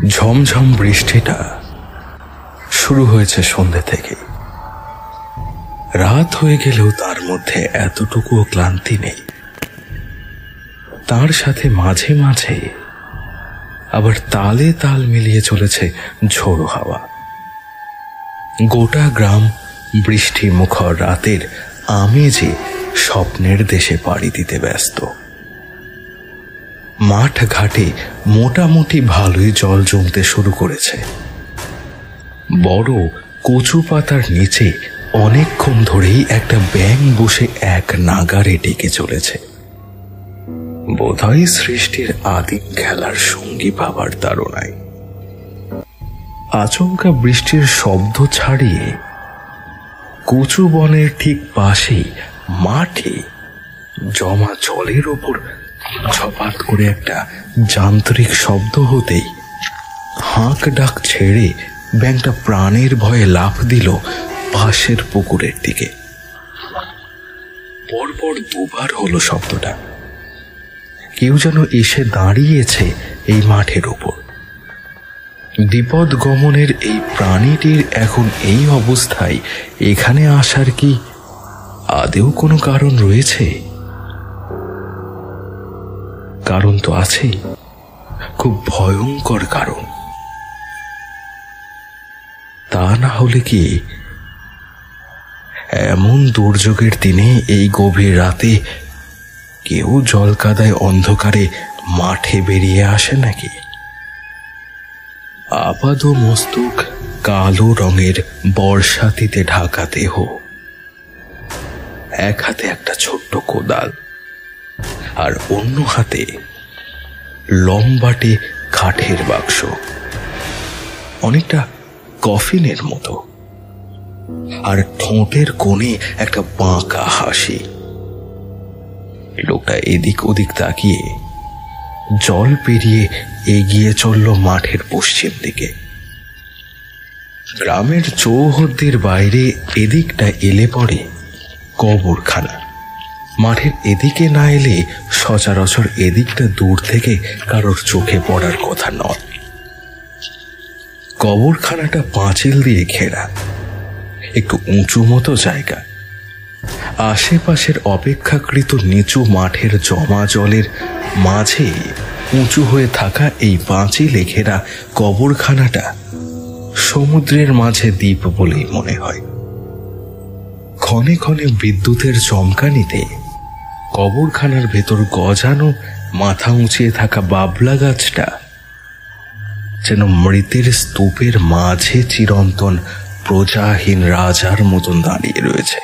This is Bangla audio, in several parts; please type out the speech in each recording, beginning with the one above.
ঝমঝম বৃষ্টিটা শুরু হয়েছে সন্ধ্যে থেকে। রাত হয়ে গেলেও তার মধ্যে এতটুকুও ক্লান্তি নেই। তার সাথে মাঝে মাঝে আবার তালে তাল মিলিয়ে চলেছে ঝোড়ো হাওয়া। গোটা গ্রাম বৃষ্টি মুখর রাতের আমেজে স্বপ্নের দেশে পাড়ি দিতে ব্যস্ত। মাঠ ঘাটে মোটামুটি ভালোই জল জমতে শুরু করেছে। বড় কচু পাতার নিচে অনেকক্ষণ ধরেই একটা ব্যাঙ বসে এক নাগারে ডেকে চলেছে। বোধহয় সৃষ্টির আদিম খেলার সঙ্গী ভাবার তাড়নায়। আচমকা বৃষ্টির শব্দ ছাড়িয়ে কচু বনের ঠিক পাশেই মাঠে জমা জলের ওপর ঝপাত করে একটা যান্ত্রিক শব্দ হতেই হাঁক ডাক ছেড়ে ব্যাঙটা প্রাণের ভয়ে লাফ দিল পাশের পুকুরের দিকে। পরপর দুবার হলো শব্দটা। কেউ যেন এসে দাঁড়িয়েছে এই মাঠের ওপর। বিপদ গমনের এই প্রাণীটির এখন এই অবস্থায় এখানে আসার কি আদেও কোনো কারণ রয়েছে? কারণ তো আছেই, খুব ভয়ঙ্কর কারণ। তা না হলে কি এমন দুর্যোগের দিনে এই গভীর রাতে কেউ জল কাদায় অন্ধকারে মাঠে বেরিয়ে আসে নাকি? আপাদ মস্তক কালো রঙের বর্ষাতিতে ঢাকা দেহ, এক হাতে একটা ছোট্ট কোদাল আর অন্য হাতে লম্বাটে কাঠের বাক্স, অনেকটা কফিনের মতো, আর ঠোঁটের কোণে একটা বাঁকা হাসি। লোকটা এদিক ওদিক তাকিয়ে জল পেরিয়ে এগিয়ে চলল মাঠের পশ্চিম দিকে। গ্রামের চৌহদ্দির বাইরে এদিকটা এলে পড়ে কবরখানা। মাঠের এদিকে না এলে সচরাচর এদিকটা দূর থেকে কারোর চোখে পড়ার কথা নয়। কবরখানাটা পাঁচিল দিয়ে ঘেরা, একটু উঁচু মতো জায়গা। আশেপাশের অপেক্ষাকৃত নিচু মাঠের জমা জলের মাঝে উঁচু হয়ে থাকা এই পাঁচিলে ঘেরা কবরখানাটা সমুদ্রের মাঝে দ্বীপ বলেই মনে হয়। ক্ষণে ক্ষণে বিদ্যুতের চমকানিতে কবরখানার ভেতর গজানো মাথা উঁচিয়ে থাকা বাবলা গাছটা যেন মৃতের স্তূপের মাঝে চিরন্তন প্রজাহীন রাজার মতন দাঁড়িয়ে রয়েছে।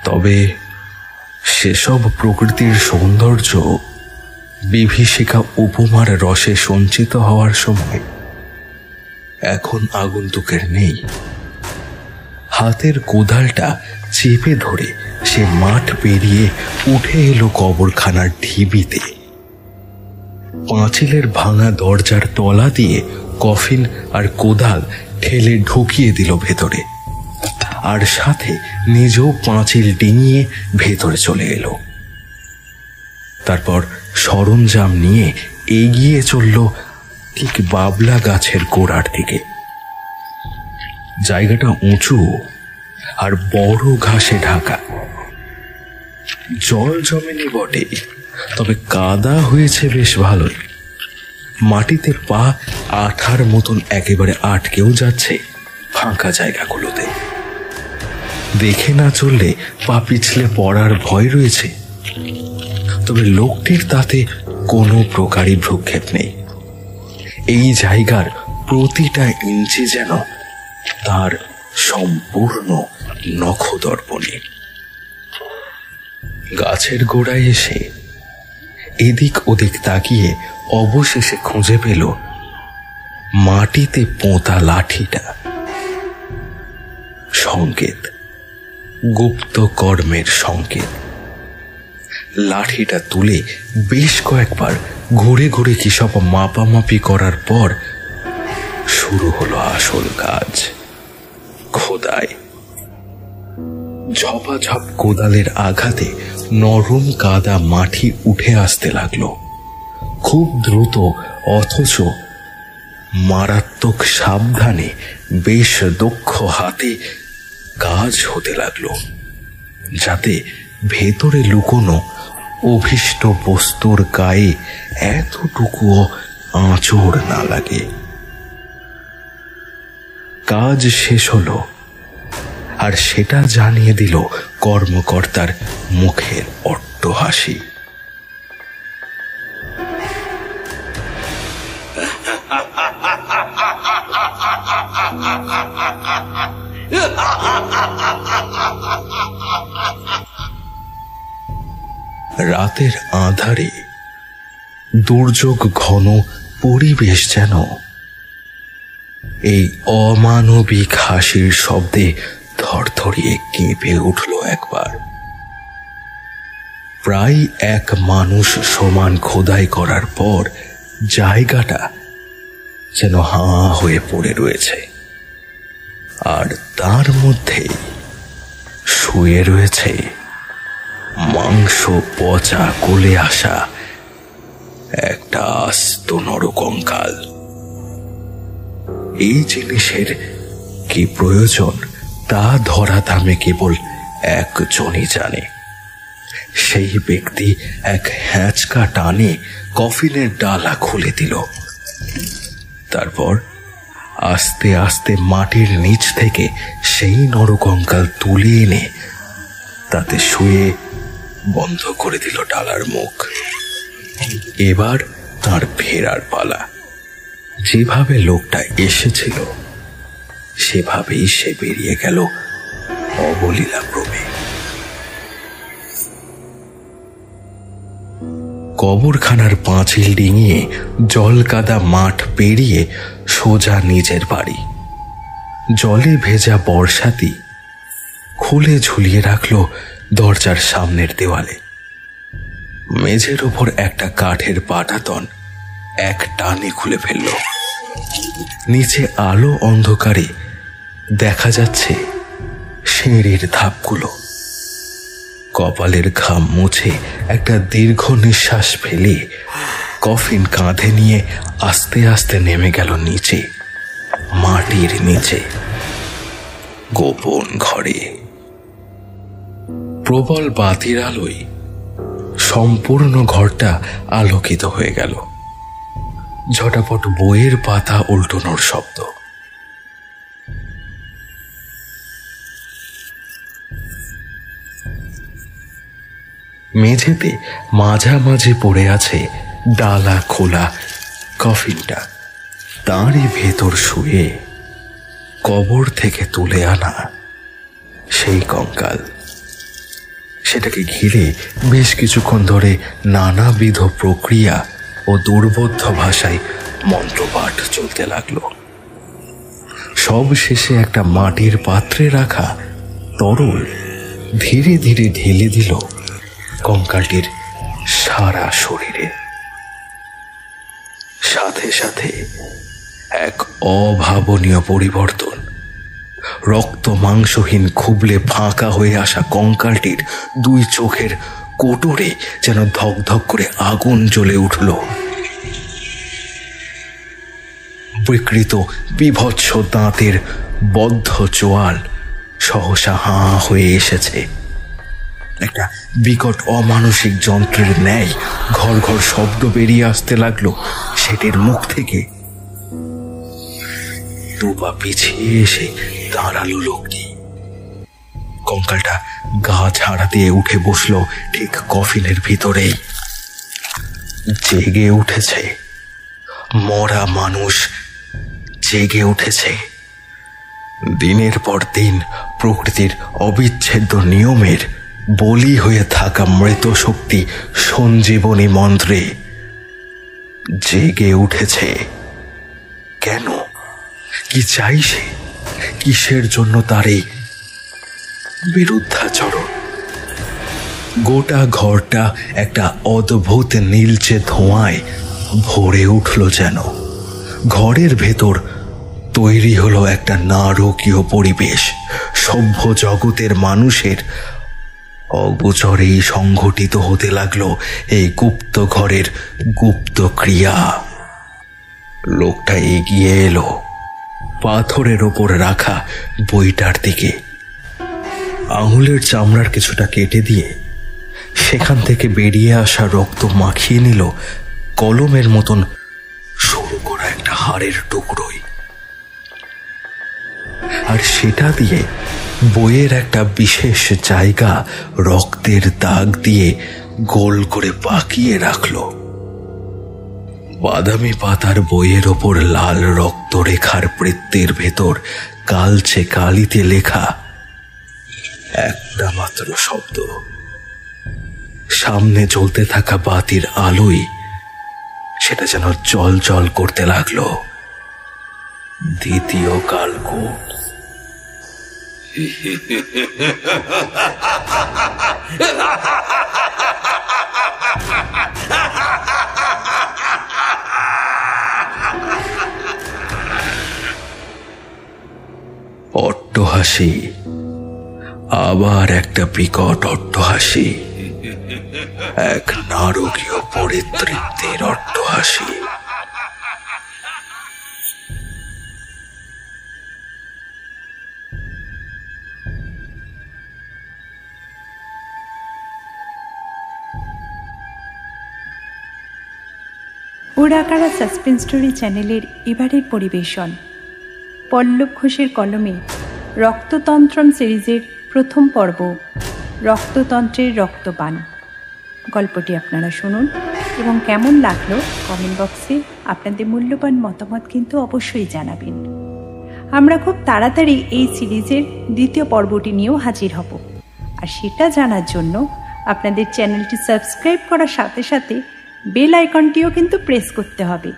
তবে সেসব প্রকৃতির সৌন্দর্য বিভীষিকা উপমার রসে সঞ্চিত হওয়ার সময় এখন আগন্তুকের নেই। হাতের কোদালটা চেপে ধরে সে মাঠ পেরিয়ে উঠে এলো কবরখানার ঢিবিতে। পাঁচিলের ভাঙা দরজার তলা দিয়ে কফিন আর কোদাল ঠেলে ঢুকিয়ে দিল ভেতরে, আর সাথে নিজেও পাঁচিল ডিঙিয়ে ভেতরে চলে এলো। তারপর সরঞ্জাম নিয়ে এগিয়ে চলল ঠিক বাবলা গাছের গোড়ার দিকে। জায়গাটা উঁচু আর বড় ঘাসে ঢাকা। জল জমেনি বটে, তবে কাদা হয়েছে বেশ ভালোই। মাটিতে পা আঠার মতন একেবারে আটকেও যাচ্ছে ফাঁকা জায়গাগুলোতে। দেখে না চললে পা পিছলে পড়ার ভয় রয়েছে, তবে লোকটির তাতে কোনো প্রকারই ভ্রুক্ষেপ নেই। এই জায়গার প্রতিটা ইঞ্চি যেন তার সম্পূর্ণ নখদর্পণে। গাছের গোড়ায় এসে এদিক ওদিক তাকিয়ে অবশেষে খুঁজে পেল মাটিতে পোঁতা লাঠিটা। সংকেত, গুপ্ত কর্মের সংকেত। লাঠিটা তুলে বেশ কয়েকবার ঘুরে ঘুরে কি সব মাপামাপি করার পর শুরু হলো আসল কাজ, খোদাই। ঝপাঝপ কোদালের আঘাতে নরম কাদা মাটি উঠে আসতে লাগলো খুব দ্রুত, অথচ মারাত্মক সাবধানে বেশ দক্ষ হাতে কাজ হতে লাগলো, যাতে ভেতরে লুকোনো অভীষ্ট বস্তুর গায়ে এতটুকুও আঁচড় না লাগে। কাজ শেষ হলো, আর সেটা জানিয়ে দিল কর্মকর্তার মুখের অট্ট হাসি। রাতের আঁধারে দুর্যোগ ঘন পরিবেশ যেন এই অমানবিক হাসির শব্দে থরথরিয়ে কেঁপে উঠল একবার। প্রায় এক মানুষ সমান খোদাই করার পর জায়গাটা যেন হাঁ হয়ে পড়ে রয়েছে, আর তার মধ্যে শুয়ে রয়েছে মাংস পচা গলে আসা একটা আস্ত নরকঙ্কাল। এই জিনিসের কি প্রয়োজন তা ধরা দামে কেবল একজনই জানে। সেই ব্যক্তি এক হ্যাঁচকা টানে কফিনের ডালা খুলে দিল, তারপর আস্তে আস্তে মাটির নিচ থেকে সেই নরকঙ্কাল তুলে এনে তাতে শুয়ে বন্ধ করে দিল ডালার মুখ। এবার তার ফেরার পালা। যেভাবে লোকটা এসেছিল সেভাবেই সে বেরিয়ে গেল অবলীলাক্রমে। কবরখানার পাঁচিল ডিঙিয়ে জলকাদা মাঠ পেরিয়ে সোজা নিজের বাড়ি। জলে ভেজা বর্ষাতি খুলে ঝুলিয়ে রাখলো দরজার সামনের দেওয়ালে। মেঝের ওপর একটা কাঠের পাটাতন এক টানে খুলে ফেলল। নিচে আলো অন্ধকারে দেখা যাচ্ছে সিঁড়ির ধাপগুলো। কপালের ঘাম মুছে একটা দীর্ঘ নিঃশ্বাস ফেলে কফিন কাঁধে নিয়ে আস্তে আস্তে নেমে গেল নিচে, মাটির নিচে, গোপন ঘরে। প্রবল বাতির আলোয় সম্পূর্ণ ঘরটা আলোকিত হয়ে গেল। ঝটাপট বইয়ের পাতা উল্টোনোর শব্দ। মেঝেতে মাঝামাঝি পড়ে আছে ডালা খোলা কফিনটা। তারই ভেতর শুয়ে কবর থেকে তুলে আনা সেই কঙ্কাল। সেটাকে ঘিরে বেশ কিছুক্ষণ ধরে নানাবিধ প্রক্রিয়া ও দুর্বোধ্য ভাষায় মন্ত্রপাঠ চলতে লাগলো। সব শেষে একটা মাটির পাত্রে রাখা তরল ধীরে ধীরে ঢেলে দিল কঙ্কালটির সারা শরীরে। সাথে সাথে এক অভাবনীয় পরিবর্তন। রক্ত মাংসহীন খুবলে ফাঁকা হয়ে আসা কঙ্কালটির দুই চোখের কোটরে যেন ধকধক করে আগুন জ্বলে উঠল। বিকৃত বিভৎস দাঁতের বদ্ধ চোয়াল সহসা হাঁ হয়ে এসেছে। একটা বিকট অমানসিক যন্ত্রের ন্যায় ঘর ঘর শব্দ বেরিয়ে আসতে লাগলো সেটির মুখ থেকে। দুপা পিছিয়ে এসে দাঁড়ালো লোকটি। কঙ্কালটা গা ঝাড়া দিয়ে উঠে বসলো ঠিক কফিনের ভিতরেই। জেগে উঠেছে, মরা মানুষ জেগে উঠেছে। দিনের পর দিন প্রকৃতির অবিচ্ছেদ্য নিয়মের বলি হয়ে থাকা মৃত শক্তি সঞ্জীবনী মন্ত্রে জেগে উঠেছে। কেন? কি চাই সে? কিসের জন্য তার এই বিরুদ্ধাচরণ? গোটা ঘরটা একটা অদ্ভুত নীলচে ধোঁয়ায় ভরে উঠল যেন। ঘরের ভেতর তৈরি হলো একটা নারকীয় পরিবেশ। সভ্য জগতের মানুষের অগোচরেই সংঘটিত হতে লাগলো এই গুপ্ত ঘরের গুপ্ত ক্রিয়া। লোকটা এগিয়ে এলো পাথরের ওপর রাখা বইটার দিকে। আঙুলের চামড়ার কিছুটা কেটে দিয়ে সেখান থেকে বেরিয়ে আসা রক্ত মাখিয়ে নিল কলমের মতন সরু করা একটা হাড়ের টুকরোই, আর সেটা দিয়ে বইয়ের একটা বিশেষ জায়গা রক্তের দাগ দিয়ে গোল করে পাকিয়ে রাখল। বাদামি পাতার বইয়ের ওপর লাল রক্তরেখার বৃত্তের ভেতর কালচে কালিতে লেখা একটা মাত্র শব্দ। সামনে জ্বলতে থাকা বাতির আলোয় সেটা যেন জল জল করতে লাগলো। দ্বিতীয় কালকূট। অট্টহাসি, আবার একটা বিকট অট্টহাসি, এক নারকীয় পরিতৃপ্তির অট্টহাসি। ওরাকারা সাসপেন্স স্টোরি চ্যানেলের এবারের পরিবেশন পল্লব ঘোষের কলমে রক্ততন্ত্রম সিরিজের প্রথম পর্ব রক্ততন্ত্রের রক্তপান। গল্পটি আপনারা শুনুন এবং কেমন লাগলো কমেন্ট বক্সে আপনাদের মূল্যবান মতামত কিন্তু অবশ্যই জানাবেন। আমরা খুব তাড়াতাড়ি এই সিরিজের দ্বিতীয় পর্বটি নিয়েও হাজির হব, আর সেটা জানার জন্য আপনাদের চ্যানেলটি সাবস্ক্রাইব করার সাথে সাথে বেল আইকনটিও কিন্তু প্রেস করতে হবে,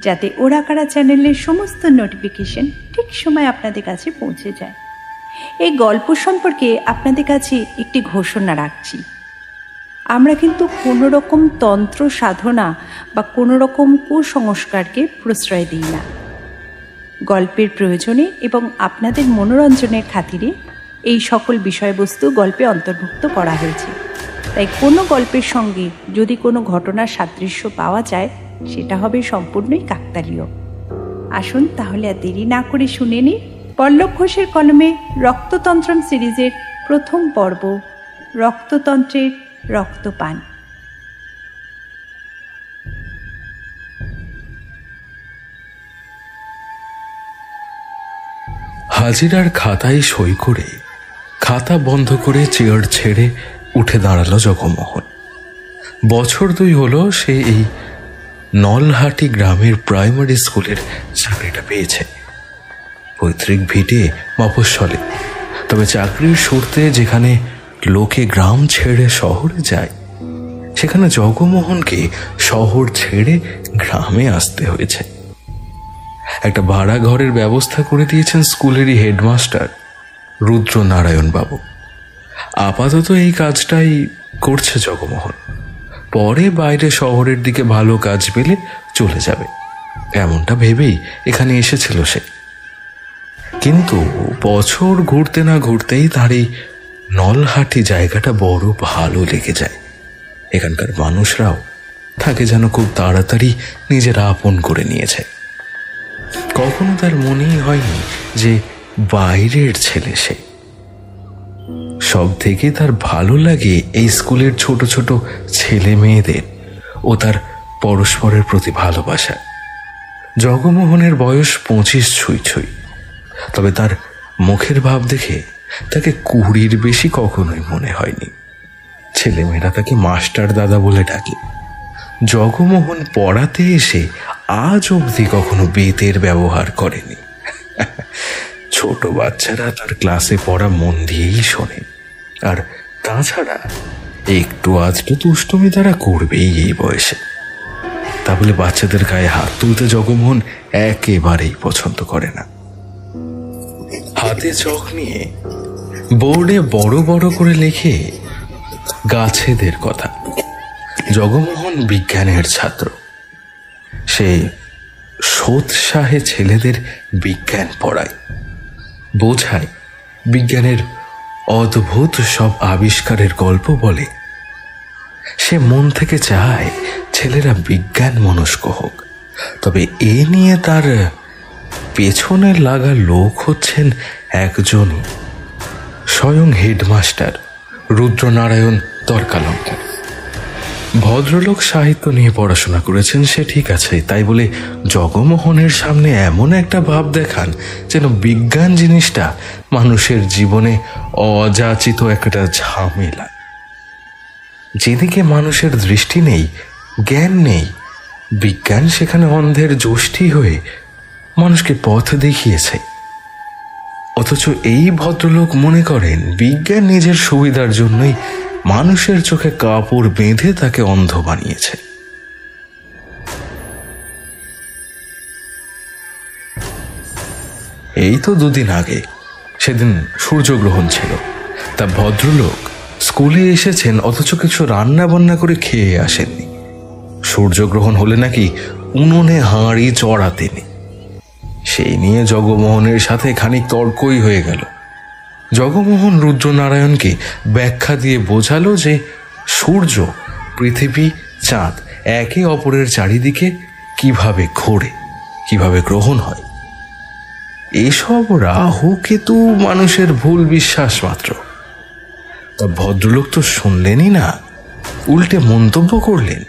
যাতে ওরাকারা চ্যানেলের সমস্ত নোটিফিকেশন ঠিক সময় আপনাদের কাছে পৌঁছে যায়। এই গল্প সম্পর্কে আপনাদের কাছে একটি ঘোষণা রাখছি। আমরা কিন্তু কোনো রকম তন্ত্র সাধনা বা কোনো রকম কুসংস্কারকে প্রশ্রয় দিই না। গল্পের প্রয়োজনে এবং আপনাদের মনোরঞ্জনের খাতিরে এই সকল বিষয়বস্তু গল্পে অন্তর্ভুক্ত করা হয়েছে। তাই কোনো গল্পের সঙ্গে যদি কোনো ঘটনার সাদৃশ্য পাওয়া যায়, সেটা হবে সম্পূর্ণই কাকতালীয়। আসুন তাহলে আর দেরি না করে শুনে নিই পল্লব ঘোষের কলমে রক্ততন্ত্রম সিরিজের প্রথম পর্ব রক্ততন্ত্রের রক্তপান। হাজিরার খাতায় সই করে খাতা বন্ধ করে চেয়ার ছেড়ে উঠে দাঁড়ালো জগমোহন। বছর 2 হলো সে এই নলহাটি গ্রামের প্রাইমারি স্কুলের চাকরিটা পেয়েছে। পৈতৃক ভিটে মফস্বলে, তবে চাকরির সূত্রে যেখানে লোকে গ্রাম ছেড়ে শহরে যায়, সেখানে জগমোহনকে শহর ছেড়ে গ্রামে আসতে হয়েছে। একটা ভাড়া ঘরের ব্যবস্থা করে দিয়েছেন স্কুলেরই হেডমাস্টার রুদ্রনারায়ণ বাবু। আপাতত এই কাজটাই করছে জগমোহন, পরে বাইরে শহরের দিকে ভালো কাজ পেলে চলে যাবে, এমনটা ভেবেই এখানে এসেছিল সে। কিন্তু বছর ঘুরতে না ঘুরতেই তার এই নলহাটি জায়গাটা বড় ভালো লেগে যায়। এখানকার মানুষরাও তাকে যেন খুব তাড়াতাড়ি নিজের আপন করে নিয়েছে। কখনো তার মনেই হয়নি যে বাইরের ছেলে সে। সব থেকে তার ভালো লাগে এই স্কুলের ছোট ছোট ছেলে মেয়েদের ও তার পরস্পরের প্রতি ভালোবাসা। জগমোহনের বয়স 25 ছুঁই ছুঁই, তবে তার মুখের ভাব দেখে তাকে 20-র বেশি কখনোই মনে হয়নি। ছেলেমেয়েরা তাকে মাস্টার দাদা বলে ডাকে। জগমোহন পড়াতে এসে আজ অবধি কখনো বেতের ব্যবহার করেনি। ছোট বাচ্চারা তার ক্লাসে পড়া মন দিয়েই শোনে, আর তাছাড়া একটু আধটু দুষ্টুমি তারা করবেই এই বয়সে। তা বলে বাচ্চাদের গায়ে হাত তুলতে জগমোহন একেবারেই পছন্দ করে না। হাতে চক নিয়ে বোর্ডে বড় বড় করে লেখে গাছেদের কথা। জগমোহন বিজ্ঞানের ছাত্র। সে সোৎসাহে ছেলেদের বিজ্ঞান পড়ায়, বোঝায়, বিজ্ঞানের অদ্ভুত সব আবিষ্কারের গল্প বলে। সে মন থেকে চায় ছেলেরা বিজ্ঞান মনস্ক হোক, তবে এ নিয়ে তার পেছনে লাগা লোক হচ্ছেন একজনই, স্বয়ং হেডমাস্টার রুদ্রনারায়ণ তর্কালঙ্কার। ভদ্রলোক সাহিত্য নিয়ে পড়াশোনা করেছেন, সে ঠিক আছে, তাই বলে জগমোহনের সামনে এমন একটা ভাব দেখান যেন বিজ্ঞান জিনিসটা মানুষের জীবনে অযাচিত একটা ঝামেলা। যেদিকে মানুষের দৃষ্টি নেই, জ্ঞান নেই, বিজ্ঞান সেখানে অন্ধের যষ্টি হয়ে মানুষকে পথ দেখিয়েছে। অথচ এই ভদ্রলোক মনে করেন বিজ্ঞান নিজের সুবিধার জন্যই মানুষের চোখে কাপড় বেঁধে তাকে অন্ধ বানিয়েছে। এই তো দুদিন আগে, সেদিন সূর্যগ্রহণ ছিল, তা ভদ্রলোক স্কুলে এসেছেন অথচ কিছু রান্না বান্না করে খেয়ে আসেননি। সূর্যগ্রহণ হলে নাকি উনুনে হাঁড়ি চড়াতে নেই। সেই নিয়ে জগমোহনের সাথে খানিক তর্কই হয়ে গেল। জগমোহন রুদ্রনারায়ণকে ব্যাখ্যা দিয়ে বোঝালো যে সূর্য, পৃথিবী, চাঁদ একে অপরের চারিদিকে কিভাবে ঘোরে, কিভাবে গ্রহণ হয়। এসব রাহু কেতু মানুষের ভুল বিশ্বাস মাত্র। তা ভদ্রলোক তো শুনলেনই না, উল্টে মন্তব্য করলেন,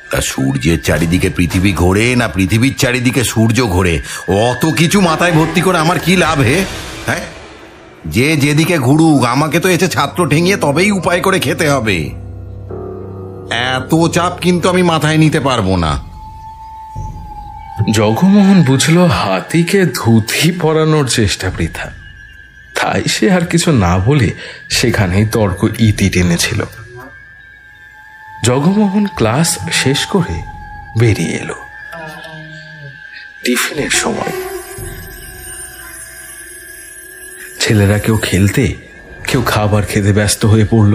তা সূর্যের চারিদিকে পৃথিবী ঘোরে না পৃথিবীর চারিদিকে সূর্য ঘোরে, অত কিছু মাথায় ভর্তি করে আমার কি লাভ? হ্যাঁ, যে যেদিকে ঘুরুক, আমাকে তো এসে ছাত্র ঠেঙিয়ে তবেই উপায় করে খেতে হবে। এত চাপ কিন্তু আমি মাথায় নিতে পারবো না। জগমোহন বুঝল হাতিকে ধুতি পরানোর চেষ্টা বৃথা, তাই সে আর কিছু না বলে সেখানেই তর্ক ইতি টেনেছিল। জগমোহন ক্লাস শেষ করে বেরিয়ে এলো। টিফিনের সময় ছেলেরা কেউ খেলতে, কেউ খাবার খেতে ব্যস্ত হয়ে পড়ল।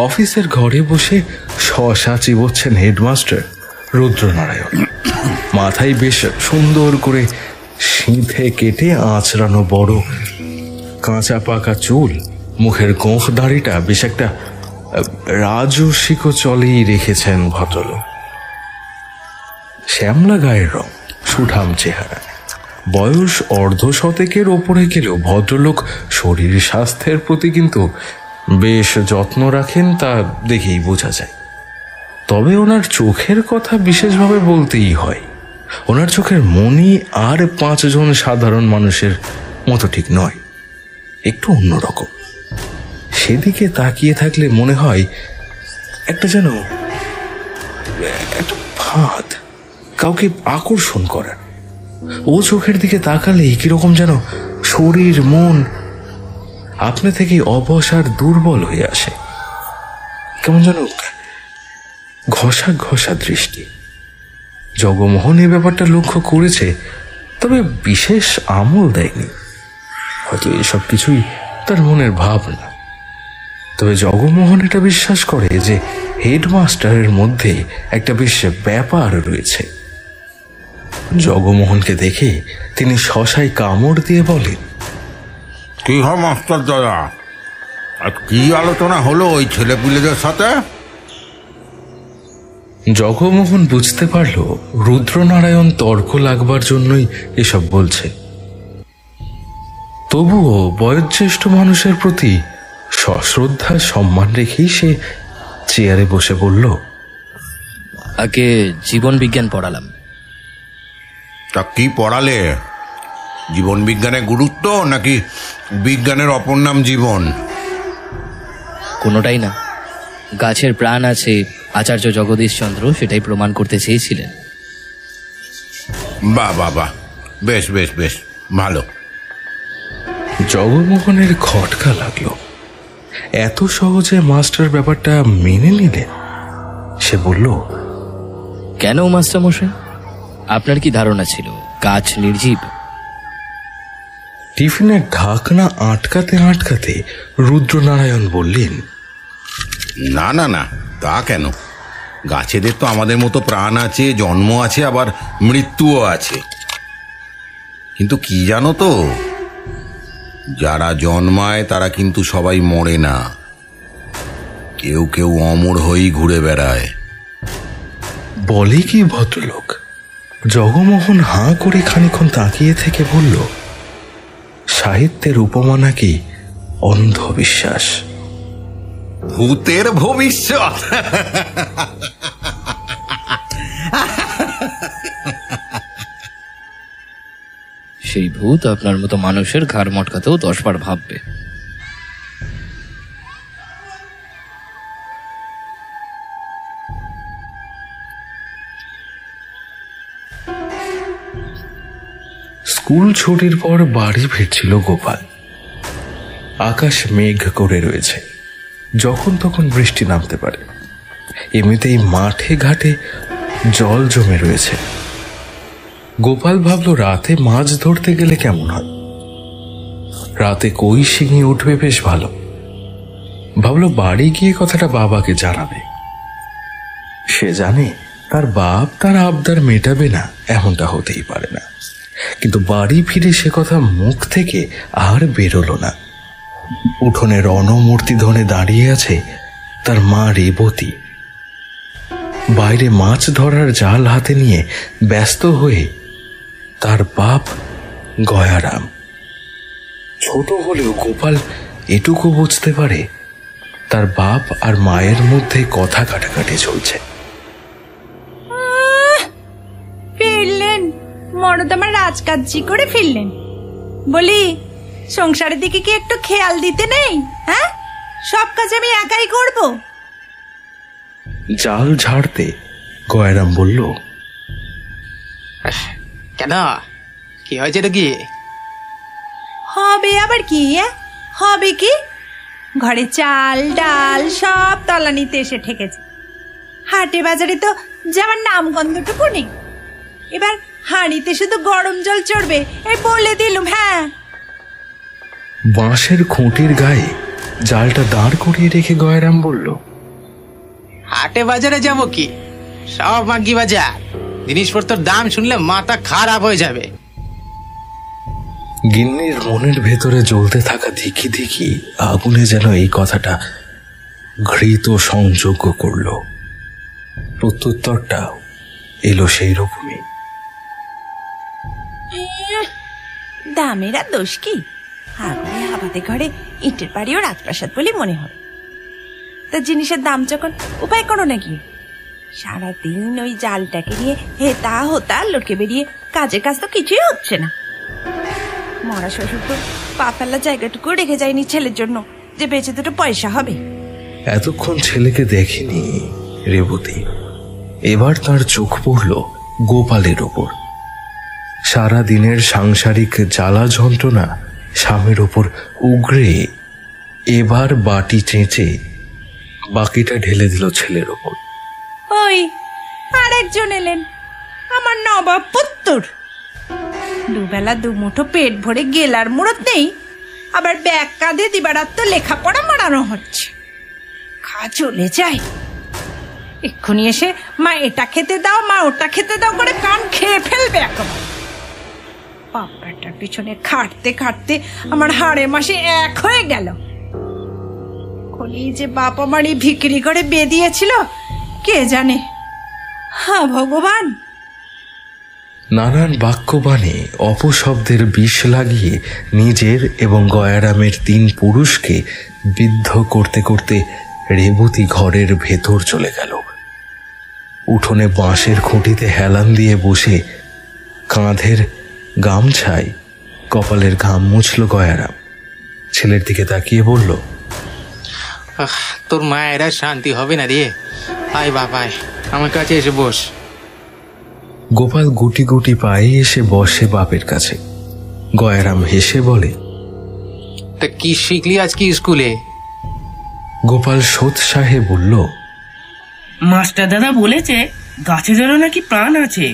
অফিসের ঘরে বসে শশা চিবোচ্ছেন হেডমাস্টার রুদ্রনারায়ণ। মাথায় বেশ সুন্দর করে সিঁথে কেটে আঁচড়ানো বড় কাঁচা পাকা চুল, মুখের গোঁফ দাড়িটা বেশ একটা রাজস্বিক চলেই রেখেছেন ভদ্রলোক। শ্যামলা গায়ের রং, সুঠাম চেহারা, বয়স অর্ধশতেকের ওপরে গেলেও ভদ্রলোক শরীর স্বাস্থ্যের প্রতি কিন্তু বেশ যত্ন রাখেন, তা দেখেই বোঝা যায়। তবে ওনার চোখের কথা বিশেষভাবে বলতেই হয়। ওনার চোখের মনি আর 5 জন সাধারণ মানুষের মতো ঠিক নয়, একটু অন্যরকম। সেদিকে তাকিয়ে থাকলে মনে হয় একটা যেন একটা ফাঁদ, কাউকে আকর্ষণ করার। ও চোখের দিকে তাকালেই কিরকম যেন শরীর মন আপনি থেকে অবশ আর দুর্বল হয়ে আসে, কেমন যেন ঘষা ঘষা দৃষ্টি। জগমোহন এই ব্যাপারটা লক্ষ্য করেছে, তবে বিশেষ আমল দেয়নি। হয়তো এসব কিছুই তার মনের ভাবনা। তবে জগমোহন এটা বিশ্বাস করে যে হেডমাস্টারের মধ্যে একটা বেশ ব্যাপার রয়েছে। জগমোহনকে দেখে তিনি শশায় কামড় দিয়ে বলেন, কি হয় মাস্টার দাদা, আর কি আলোচনা হলো ওই ছেলেপুলেদের সাথে? জগমোহন বুঝতে পারল রুদ্রনারায়ণ তর্ক লাগবার জন্যই এসব বলছে। তবুও বয়োজ্যেষ্ঠ মানুষের প্রতি সশ্রদ্ধা সম্মান রেখেই সে চেয়ারে বসে বলল, আগে জীবন বিজ্ঞান পড়ালাম। তা কি পড়ালে? জীবন বিজ্ঞানের গুরুত্ব নাকি বিজ্ঞানের অপর নাম জীবন? কোনোটাই না। গাছের প্রাণ আছে, আচার্য জগদীশচন্দ্র সেটাই প্রমাণ করতে চেয়েছিলেন। বাহ বাহ বাহ, বেশ বেশ বেশ ভালো। জগমোহনের খটকা লাগলো। এত সহজে মাস্টার ব্যাপারটা মেনে নিলেন। সে বলল, কেন মাস্টার মশাই, আপনার কি ধারণা ছিল গাছ নির্জীব? টিফিনের ঢাকনা আটকাতে আটকাতে রুদ্রনারায়ণ বললেন, না না না, তা কেন? গাছেদের তো আমাদের মতো প্রাণ আছে, জন্ম আছে, আবার মৃত্যুও আছে। কিন্তু কি জানো তো, যারা জন্মায় তারা কিন্তু সবাই মরে না, কেউ কেউ অমর হয়েই ঘুরে বেড়ায়। বলে কি ভদ্রলোক? জগমোহন হাঁ করে খানিক্ষণ তাকিয়ে থেকে বলল, সাহিত্যের উপমা নাকি অন্ধবিশ্বাস। ভূতের ভবিষ্যৎ। সেই ভূত আপনার মতো মানুষের ঘাড় মটকাতেও 10 বার ভাববে। স্কুল ছুটির পর বাড়ি ফিরছিল গোপাল। আকাশ মেঘ করে রয়েছে, যখন তখন বৃষ্টি নামতে পারে। এমনিতেই মাঠে ঘাটে জল জমে রয়েছে। গোপাল ভাবল রাতে মাছ ধরতে গেলে কেমন হয়। রাতে কই শিঙে উঠবে, বেশ ভালো। ভাবল বাড়ি গিয়ে কথাটা বাবাকে জানাবে। সে জানে তার বাপ তার আবদার মেটাবে না, এমনটা হতেই পারে না। কিন্তু বাড়ি ফিরে সে কথা মুখ থেকে আর বেরোলো না। উঠোনে রণমূর্তি ধরে দাঁড়িয়ে আছে তার মা রেবতী। বাইরে মাছ ধরার জাল হাতে নিয়ে ব্যস্ত হয়ে তার বাপ গয়ারাম। ছোট হলেও গোপাল এটুকু বুঝতে পারে তার বাপ আর মায়ের মধ্যে কথা কাটাকাটি চলছে। ফিরলেন মরদ, আমার রাজকার্যি করে ফিরলেন। বলি, সংসারের দিকে কি একটু খেয়াল দিতে নেই? হ্যাঁ, সব কাজ আমি একাই করব। জাল ঝাড়তে গয়ারাম বলল, কেন, কি হয়েছে তো? কি হবে আবার? কি হবে? কি ঘরে চাল ডাল সব তলানিতে এসে ঠেকেছে। হাটে বাজারে তো যাওয়ার নামগন্ধটুকু নেই। এবার হাঁড়িতে শুধু গরম জল চড়বে, এই বলে দিলুম। হ্যাঁ, বাঁশের খুঁটির গায়ে জালটা দাঁড় করিয়ে রেখে গয়ারাম বলল, হাটে বাজারে যাব কি? সব মাগি বাজার। জিনিসপত্রের দাম শুনলে মাথা খারাপ হয়ে যাবে। গিন্নির মনের ভেতরে জ্বলতে থাকা ধিকি ধিকি আগুনে যেন এই কথাটা ঘৃত সংযোগ্য করল। প্রত্যুত্তরটা এলো সেই রকমই। দামের আর দোষ কি? আগুনে হাবাতে ঘরে ইটের বাড়িও রাজপ্রাসাদ বলে মনে হবে। তা জিনিসের দাম যখন, উপায় করো নাকি? সারাদিন ওই জালটাকে নিয়ে হেতা হোতা লটকে বেরিয়ে কাজের কাজ তো কিছুই হচ্ছে না। মরা শ্বশুর তো পা ফেলার জায়গাটুকু রেখে যায়নি ছেলের জন্য, যে বেঁচে দুটো পয়সা হবে। এতক্ষণ ছেলেকে দেখেনি রেবতী। এবার তার চোখ পড়ল গোপালের ওপর। সারা দিনের সাংসারিক জ্বালা যন্ত্রণা স্বামীর ওপর উগরে এবার বাটি চেঁচে বাকিটা ঢেলে দিল ছেলের ওপর। ওই আরেকজন এলেন, আমার নবাব পুত্তর। দুবেলা দুমুঠো পেট ভরে গেলার মুরত নেই, আবার ব্যাগ কাঁধে দিবারাত্র লেখাপড়া মারানো হচ্ছে। খা চলে যায়। এক্ষুনি এসে মা এটা খেতে দাও, মা ওটা খেতে দাও করে কান খেয়ে ফেলবে একেবারে। বাপটার পিছনে খাটতে খাটতে আমার হাড়ে মাসে এক হয়ে গেল। যে বাপ আমারই ভিকিরি করে বেদিয়েছিল কে জানে। হ্যাঁ ভগবান। নানান বাক্যবাণে অপশব্দের বিষ লাগিয়ে নিজের এবং গয়ারামের 3 পুরুষকে বিদ্ধ করতে করতে রেবতী ঘরের ভেতর চলে গেল। উঠোনে বাঁশের খুঁটিতে হেলান দিয়ে বসে কাঁধের গামছায় কপালের ঘাম মুছল গয়ারাম। ছেলের দিকে তাকিয়ে বলল, তোর মায়েরা শান্তি হবে না রে। আয় বাবাই, আমার কাছে এসে বস। গোপাল গুটি গুটি পায়ে এসে বসে বাপের কাছে। গয়ারাম হেসে বলে, তা কি শিখলি আজকে স্কুলে? গোপাল সোৎসাহে বলল, মাস্টার দাদা বলেছে গাছেদেরও নাকি প্রাণ আছে,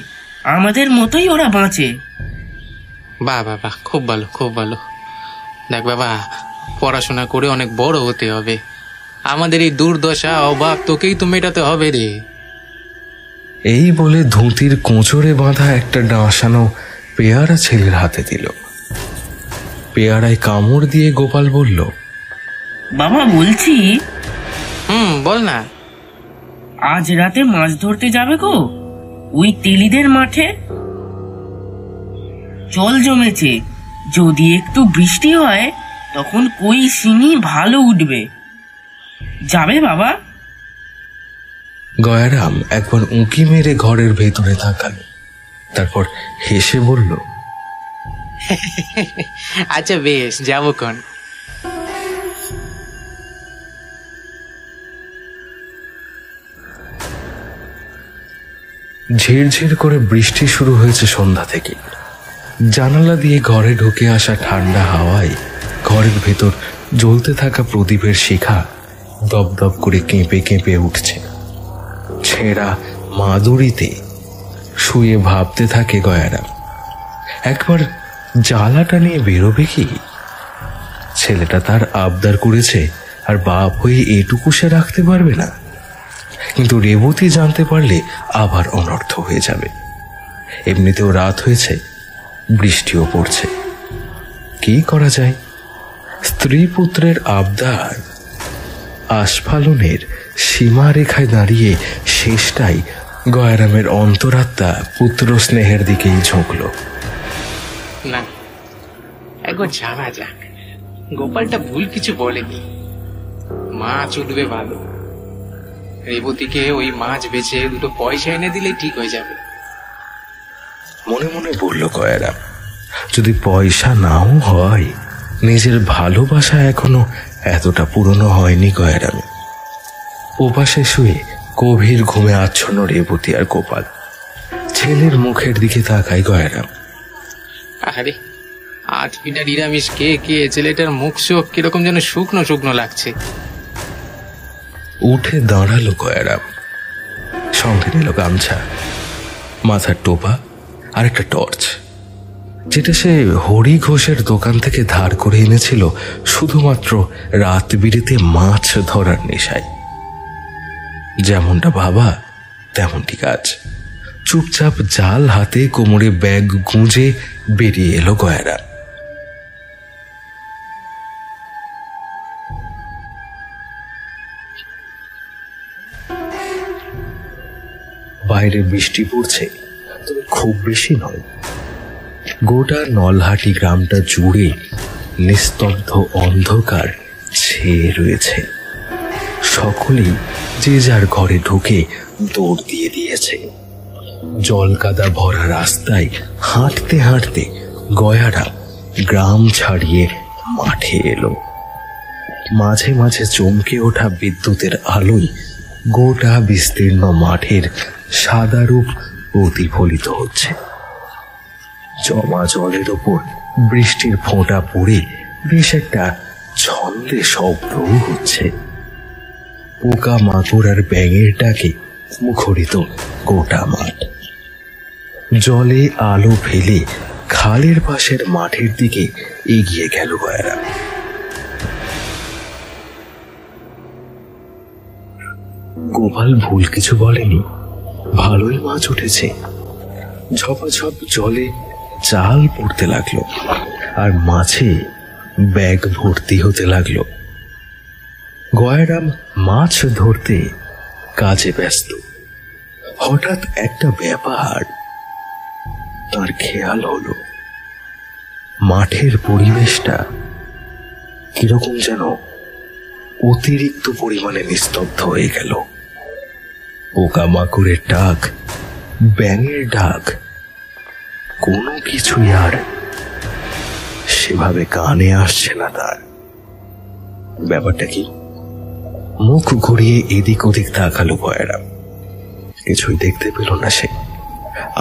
আমাদের মতোই ওরা বাঁচে। বাহ বাবা, খুব ভালো, খুব ভালো। দেখ বাবা, পড়াশোনা করে অনেক বড় হতে হবে। আমাদের এই দুর্দশা অভাব তোকেই তো মেটাতে হবে রে। এই বলে ধুতির কোঁচড়ে বাঁধা একটা ডাঁসানো পেয়ারা ছেলের হাতে দিল। পেয়ারায় কামড় দিয়ে গোপাল বলল, বাবা বলছি, বল না। আজ রাতে মাছ ধরতে যাবে গো? ওই তেলিদের মাঠে জল জমেছে। যদি একটু বৃষ্টি হয় তখন কই শিঙি ভালো উঠবে। যাবে বাবা? গয়ারাম একবার উঁকি মেরে ঘরের ভেতরে তাকাল, তারপর হেসে বলল, আচ্ছা বেশ, যাবো কোন। ঝিরঝির করে বৃষ্টি শুরু হয়েছে সন্ধ্যা থেকে। জানালা দিয়ে ঘরে ঢুকে আসা ঠান্ডা হাওয়ায় ঘরের ভেতর জ্বলতে থাকা প্রদীপের শিখা দপদপ করে কেঁপে কেঁপে উঠছে। ছেঁড়া মাদুরিতে শুয়ে ভাবতে থাকে গয়ারাম, একবার জ্বালাটা নিয়ে বেরোবে কি? ছেলেটা তার আবদার করেছে, আর বাপ হয়ে এটুকু সে রাখতে পারবে না। কিন্তু রেবতী জানতে পারলে আবার অনর্থ হয়ে যাবে। এমনিতেও রাত হয়েছে, বৃষ্টিও পড়ছে। কি করা যায়? স্ত্রী পুত্রের আবদার আস্ফালনের সীমারেখায় দাঁড়িয়ে শেষটাই গয়ারামের অন্তরাত্মা পুত্র স্নেহের দিকেই ঝুঁকল। না, একবার যাওয়া যাক। গোপালটা ভুল কিছু বলেনি, মাছ উঠবে ভালো। রেবতীকে ওই মাছ বেচে দুটো পয়সা এনে দিলে ঠিক হয়ে যাবে। মনে মনে বলল গয়ারাম, যদি পয়সা নাও হয়, নিজের ভালোবাসা এখনো এতটা পুরনো হয়নি গয়ারামে। ওপাশে শুয়ে গভীর ঘুমে আচ্ছন্ন রেবতী আর গোপাল। ছেলের মুখের দিকে তাকায় গয়ারাম। আরে, আট পিঠা নিরামিষ কে কে ছেলেটার মুখ চোখ কিরকম যেন শুকনো শুকনো লাগছে। উঠে দাঁড়ালো গয়ারাম, সঙ্গে নিল গামছা, মাথার টোপা আর একটা টর্চ, যেটা সে হরি ঘোষের দোকান থেকে ধার করে এনেছিল শুধুমাত্র রাত বিরেতে মাছ ধরার নেশায়। যেমনটা ভাবা তেমনটি কাজ। চুপচাপ জাল হাতে কোমরে ব্যাগ গুঁজে বেরিয়ে এলো গয়ারাম। বাইরে বৃষ্টি পড়ছে, তবে খুব বেশি নয়। গোটা নলহাটি গ্রামটা জুড়ে নিস্তব্ধ অন্ধকার ছেয়ে রয়েছে। সকলেই যে যার ঘরে ঢুকে দৌড় দিয়ে দিয়েছে। জল কাদা ভরা রাস্তায় হাঁটতে হাঁটতে গয়ারাম গ্রাম ছাড়িয়ে মাঠে এলো। মাঝে মাঝে চমকে ওঠা বিদ্যুতের আলোয় গোটা বিস্তীর্ণ মাঠের সাদা রূপ প্রতিফলিত হচ্ছে। জমা জলের ওপর বৃষ্টির ফোঁটা পড়ে বেশ একটা ছন্দে শব্দও হচ্ছে। পোকা মাকড় আর ব্যাঙের ডাকে মুখরিত গোটা মাঠ। জলে আলো ফেলে খালের পাশের মাঠের দিকে এগিয়ে গেল গয়ারাম। গোপাল ভুল কিছু বলেনি, ভালোই মাছ উঠেছে। ঝপাঝপ জলে জাল পড়তে লাগলো, আর মাছে ব্যাগ ভর্তি হতে লাগলো। গয়ারাম মাছ ধরতে কাজে ব্যস্ত। হঠাৎ একটা ব্যাপার তার খেয়াল হলো। মাঠের পরিবেশটা কিরকম যেন অতিরিক্ত পরিমাণে নিস্তব্ধ হয়ে গেল। পোকামাকড়ের ডাক, ব্যাঙের ডাক, কোনো কিছুই আর সেভাবে কানে আসছে না তার। ব্যাপারটা কি? মুখ ঘুরিয়ে এদিক ওদিক তাকালো গয়ারাম। কিছুই দেখতে পেল না সে।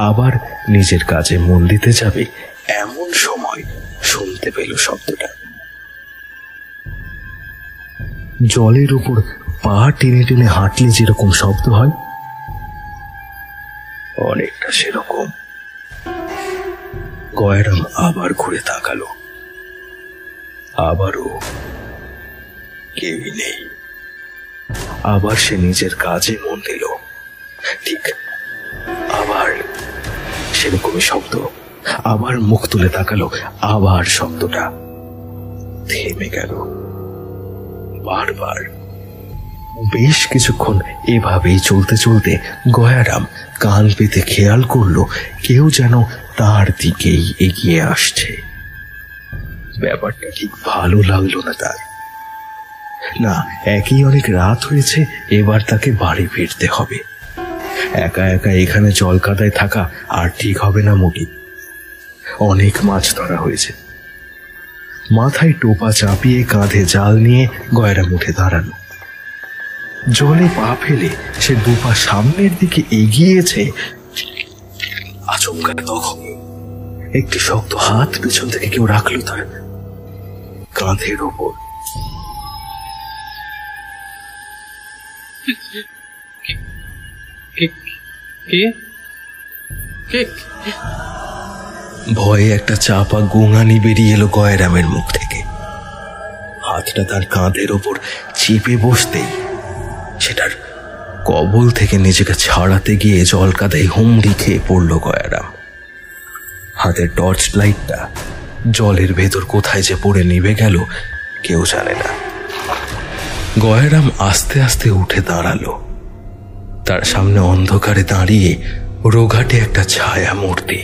আবার নিজের কাজে মন দিতে যাবে এমন সময় শুনতে পেল শব্দটা। জলের উপর পা টেনে টেনে হাঁটলে যেরকম শব্দ হয়, অনেকটা সেরকম। গয়ারাম আবার ঘুরে তাকালো। আবারও কেউই নেই। আবার সে নিজের কাজে মন দিল। ঠিক আবার সেরকমই শব্দ। আবার মুখ তুলে তাকালো, আবার শব্দটা থেমে গেল। বারবার বেশ কিছুক্ষণ এভাবেই চলতে চলতে গয়ারাম কান পেতে খেয়াল করলো কেউ যেন তার দিকেই এগিয়ে আসছে। ব্যাপারটা ঠিক ভালো লাগলো না তার। না, একই অনেক রাত হয়েছে, এবার তাকে বাড়ি ফিরতে হবে। একা একা এখানে জল কাদায় থাকা আর ঠিক হবে না মোটি। অনেক মাছ ধরা হয়েছে। মাথায় টোপা চাপিয়ে কাঁধে জাল নিয়ে গয়রাম উঠে দাঁড়ানো। জলে পা ফেলে সে দুপা সামনের দিকে এগিয়েছে, আচমকা তখন একটি শক্ত হাত পেছন থেকে কেউ রাখলো তার কাঁধের ওপর। ভয়ে একটা চাপা গোঙানি বেরিয়ে এলো গয়রামের মুখ থেকে। হাতটা তার কাঁধের ওপর চেপে বসতেই সেটার কবল থেকে নিজেকে ছাড়াতে গিয়ে জল কাদায় হুমড়ি খেয়ে পড়ল গয়ারাম। হাতের টর্চ লাইটটা জলের ভেতর কোথায় যে পড়ে নিভে গেল কেউ জানে না। গয়ারাম আস্তে আস্তে উঠে দাঁড়ালো। তার সামনে অন্ধকারে দাঁড়িয়ে রোগাটে একটা ছায়া মূর্তি।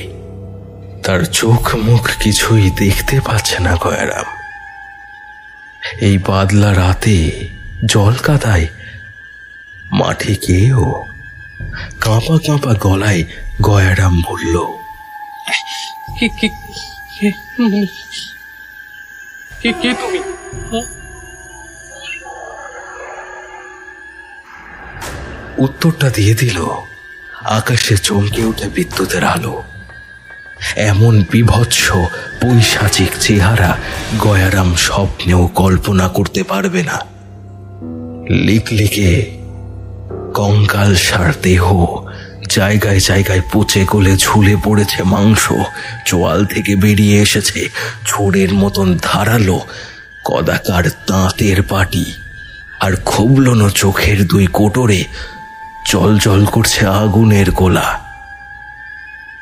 তার চোখ মুখ কিছুই দেখতে পাচ্ছে না গয়ারাম। এই বাদলা রাতে জল কাদায় মাঠে কেউ? কাঁপা কাঁপা গলায় গয়ারাম বলল, কে তুমি? উত্তরটা দিয়ে দিল আকাশে চমকে উঠে বিদ্যুতের আলো। এমন বিভৎস পৈশাচিক চেহারা গয়ারাম স্বপ্নেও কল্পনা করতে পারবে না। লিকলিকে কঙ্কাল সার দেহ, জায়গায় জায়গায় পচে গলে ঝুলে পড়েছে মাংস, চোয়াল থেকে বেরিয়ে এসেছে ছোড়ের মতন ধারালো কদাকার দাঁতের পাটি, আর খুবলনো চোখের দুই কোটরে জল জল করছে আগুনের গোলা।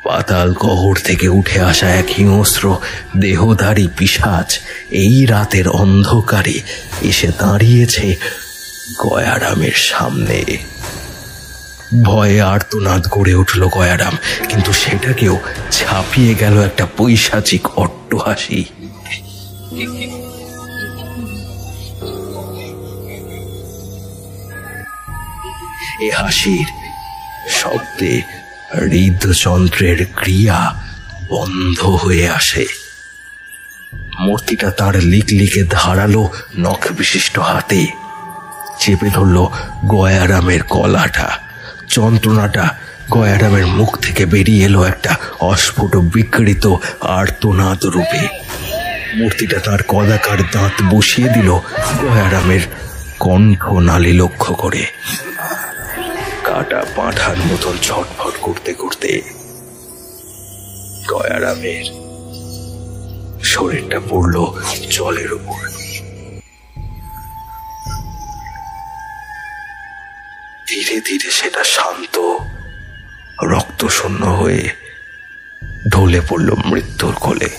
পাতাল গহর থেকে উঠে আসা এক হিংস্র দেহধারী পিশাচ এই রাতের অন্ধকারে এসে দাঁড়িয়েছে গয়ারামের সামনে। ভয়ে আর্তনাদ গড়ে উঠল গয়ারাম, কিন্তু সেটাকেও ছাপিয়ে গেল একটা পৈশাচিক অট্টহাসি। এ হাসির শব্দে হৃদযন্ত্রের ক্রিয়া বন্ধ হয়ে আসে। মূর্তিটা তার লিকলিকে ধারালো নখ বিশিষ্ট হাতে চেপে ধরল গয়ারামের গলাটা। যন্ত্রণাটা গয়ারামের মুখ থেকে বেরিয়ে এলো একটা অস্ফুট বিকৃত আর্তনাদ রূপে। মূর্তিটা তার কদাকার দাঁত বসিয়ে দিল গয়ারামের কণ্ঠ নালী লক্ষ্য করে। কাটা পাঁঠার মতন ছটফট করতে করতে গয়ারামের শরীরটা পড়ল জলের উপর। ধীরে ধীরে সেটা শান্ত, রক্তশূন্য হয়ে ঢলে পড়ল মৃত্যুর কোলে।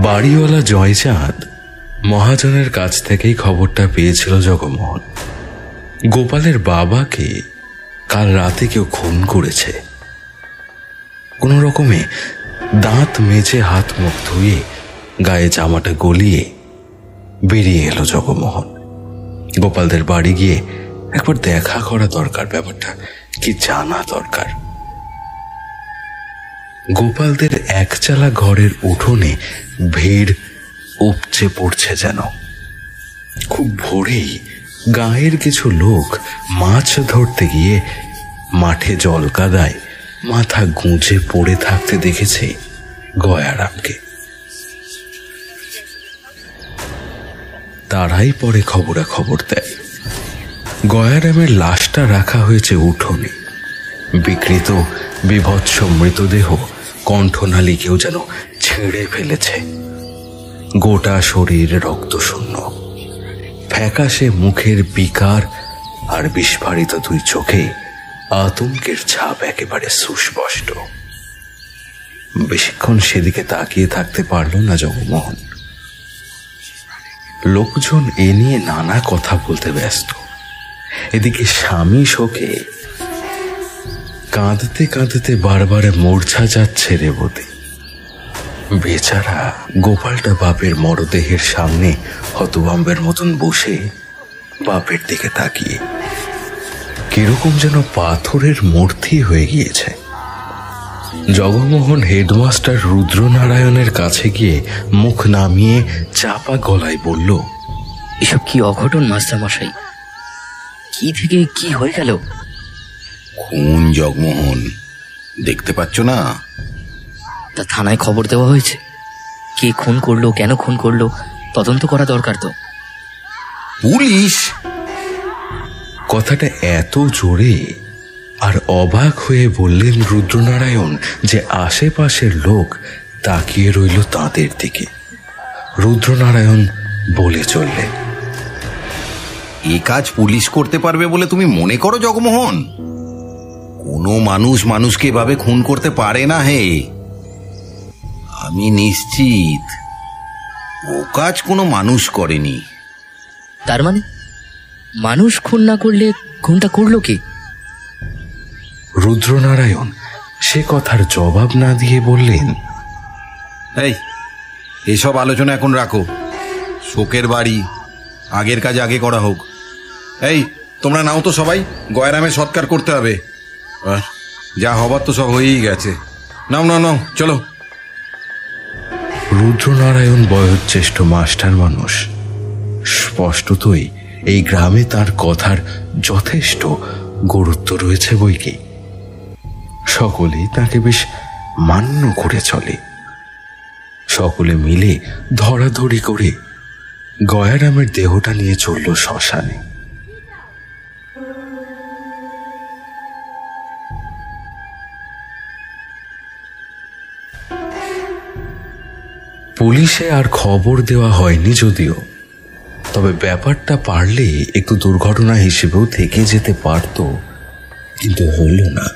বাড়িওয়ালা জয়চাঁদ মহাজনের কাছ থেকেই খবরটা পেয়েছিল জগমোহন। গোপালের বাবাকে কাল রাতে কেউ খুন করেছে। কোনো রকমে দাঁত মেজে হাত মুখ ধুয়ে গায়ে জামাটা গলিয়ে বেরিয়ে এলো জগমোহন। গোপালদের বাড়ি গিয়ে একবার দেখা করা দরকার, ব্যাপারটা কি জানা দরকার। গোপালদের একচালা ঘরের উঠোনে ভিড় উপচে পড়ছে যেন। খুব ভোরেই গাঁয়ের কিছু লোক মাছ ধরতে গিয়ে মাঠে জল কাদায় মাথা গুঁজে পড়ে থাকতে দেখেছে গয়ারামকে। তারাই পরে খবরাখবর দেয়। গয়ারামের লাশটা রাখা হয়েছে উঠোনে। বিকৃত বিভৎস মৃতদেহ কণ্ঠনালী কেউ যেন ছেড়ে ফেলেছে। গোটা শরীর রক্তশূন্য, ফ্যাকাশে মুখের বিকার আর বিস্ফারিত দুই চোখে আতঙ্কের ছাপ একেবারে সুস্পষ্ট। বেশিক্ষণ সেদিকে তাকিয়ে থাকতে পারল না জগমোহন। লোকজন এ নিয়ে নানা কথা বলতে ব্যস্ত। এদিকে স্বামী শোকে কাঁদতে কাঁদতে বারবার মূর্ছা যাচ্ছে রেবতী। বেচারা গোপালটা বাপের মরদেহের সামনে হতভম্বের মতন বসে বাপের দিকে তাকিয়ে কিরকম যেন পাথরের মূর্তি হয়ে গিয়েছে। জগমোহন হেডমাস্টার রুদ্রনারায়ণের কাছে গিয়ে মুখ নামিয়ে চাপা গলায় বলল, এসব কি অঘটন মাস্টারমশাই? কি থেকে কি হয়ে গেল? খুন জগমোহন, দেখতে পাচ্ছ না? তা থানায় খবর দেওয়া হয়েছে? কে খুন করলো, কেন খুন করলো, তদন্ত করা দরকার তো। পুলিশ? কথাটা এত জোরে আর অবাক হয়ে বললেন রুদ্রনারায়ণ যে আশেপাশের লোক তাকিয়ে রইল তাঁদের দিকে। রুদ্রনারায়ণ বলে চললেন, এ কাজ পুলিশ করতে পারবে বলে তুমি মনে করো জগমোহন? কোনো মানুষ মানুষকে এভাবে খুন করতে পারে না হে। আমি নিশ্চিত ও কাজ কোনো মানুষ করেনি। তার মানে মানুষ খুন না করলে খুনটা করলো কে? রুদ্রনারায়ণ সে কথার জবাব না দিয়ে বললেন, এই এসব আলোচনা এখন রাখো। শোকের বাড়ি, আগের কাজ আগে করা হোক। এই তোমরা নাও তো সবাই, গয়রামের সৎকার করতে হবে। যা হবার তো সব হয়েই গেছে। নাও নাও নাও, চলো। রুদ্রনারায়ণ বয়োজ্যেষ্ঠ মাস্টার মানুষ, স্পষ্টতই এই গ্রামে তার কথার যথেষ্ট গুরুত্ব রয়েছে বইকি। সকলেই তাকে বেশ মান্য করে চলে। সকলে মিলে ধরাধরি করে গয়ারামের দেহটা নিয়ে চলল শ্মশানে। পুলিশে আর খবর দেওয়া হয়নি যদিও, তবে ব্যাপারটা পারলে একটু দুর্ঘটনা হিসেবেও থেকে যেতে পারত, কিন্তু হল না।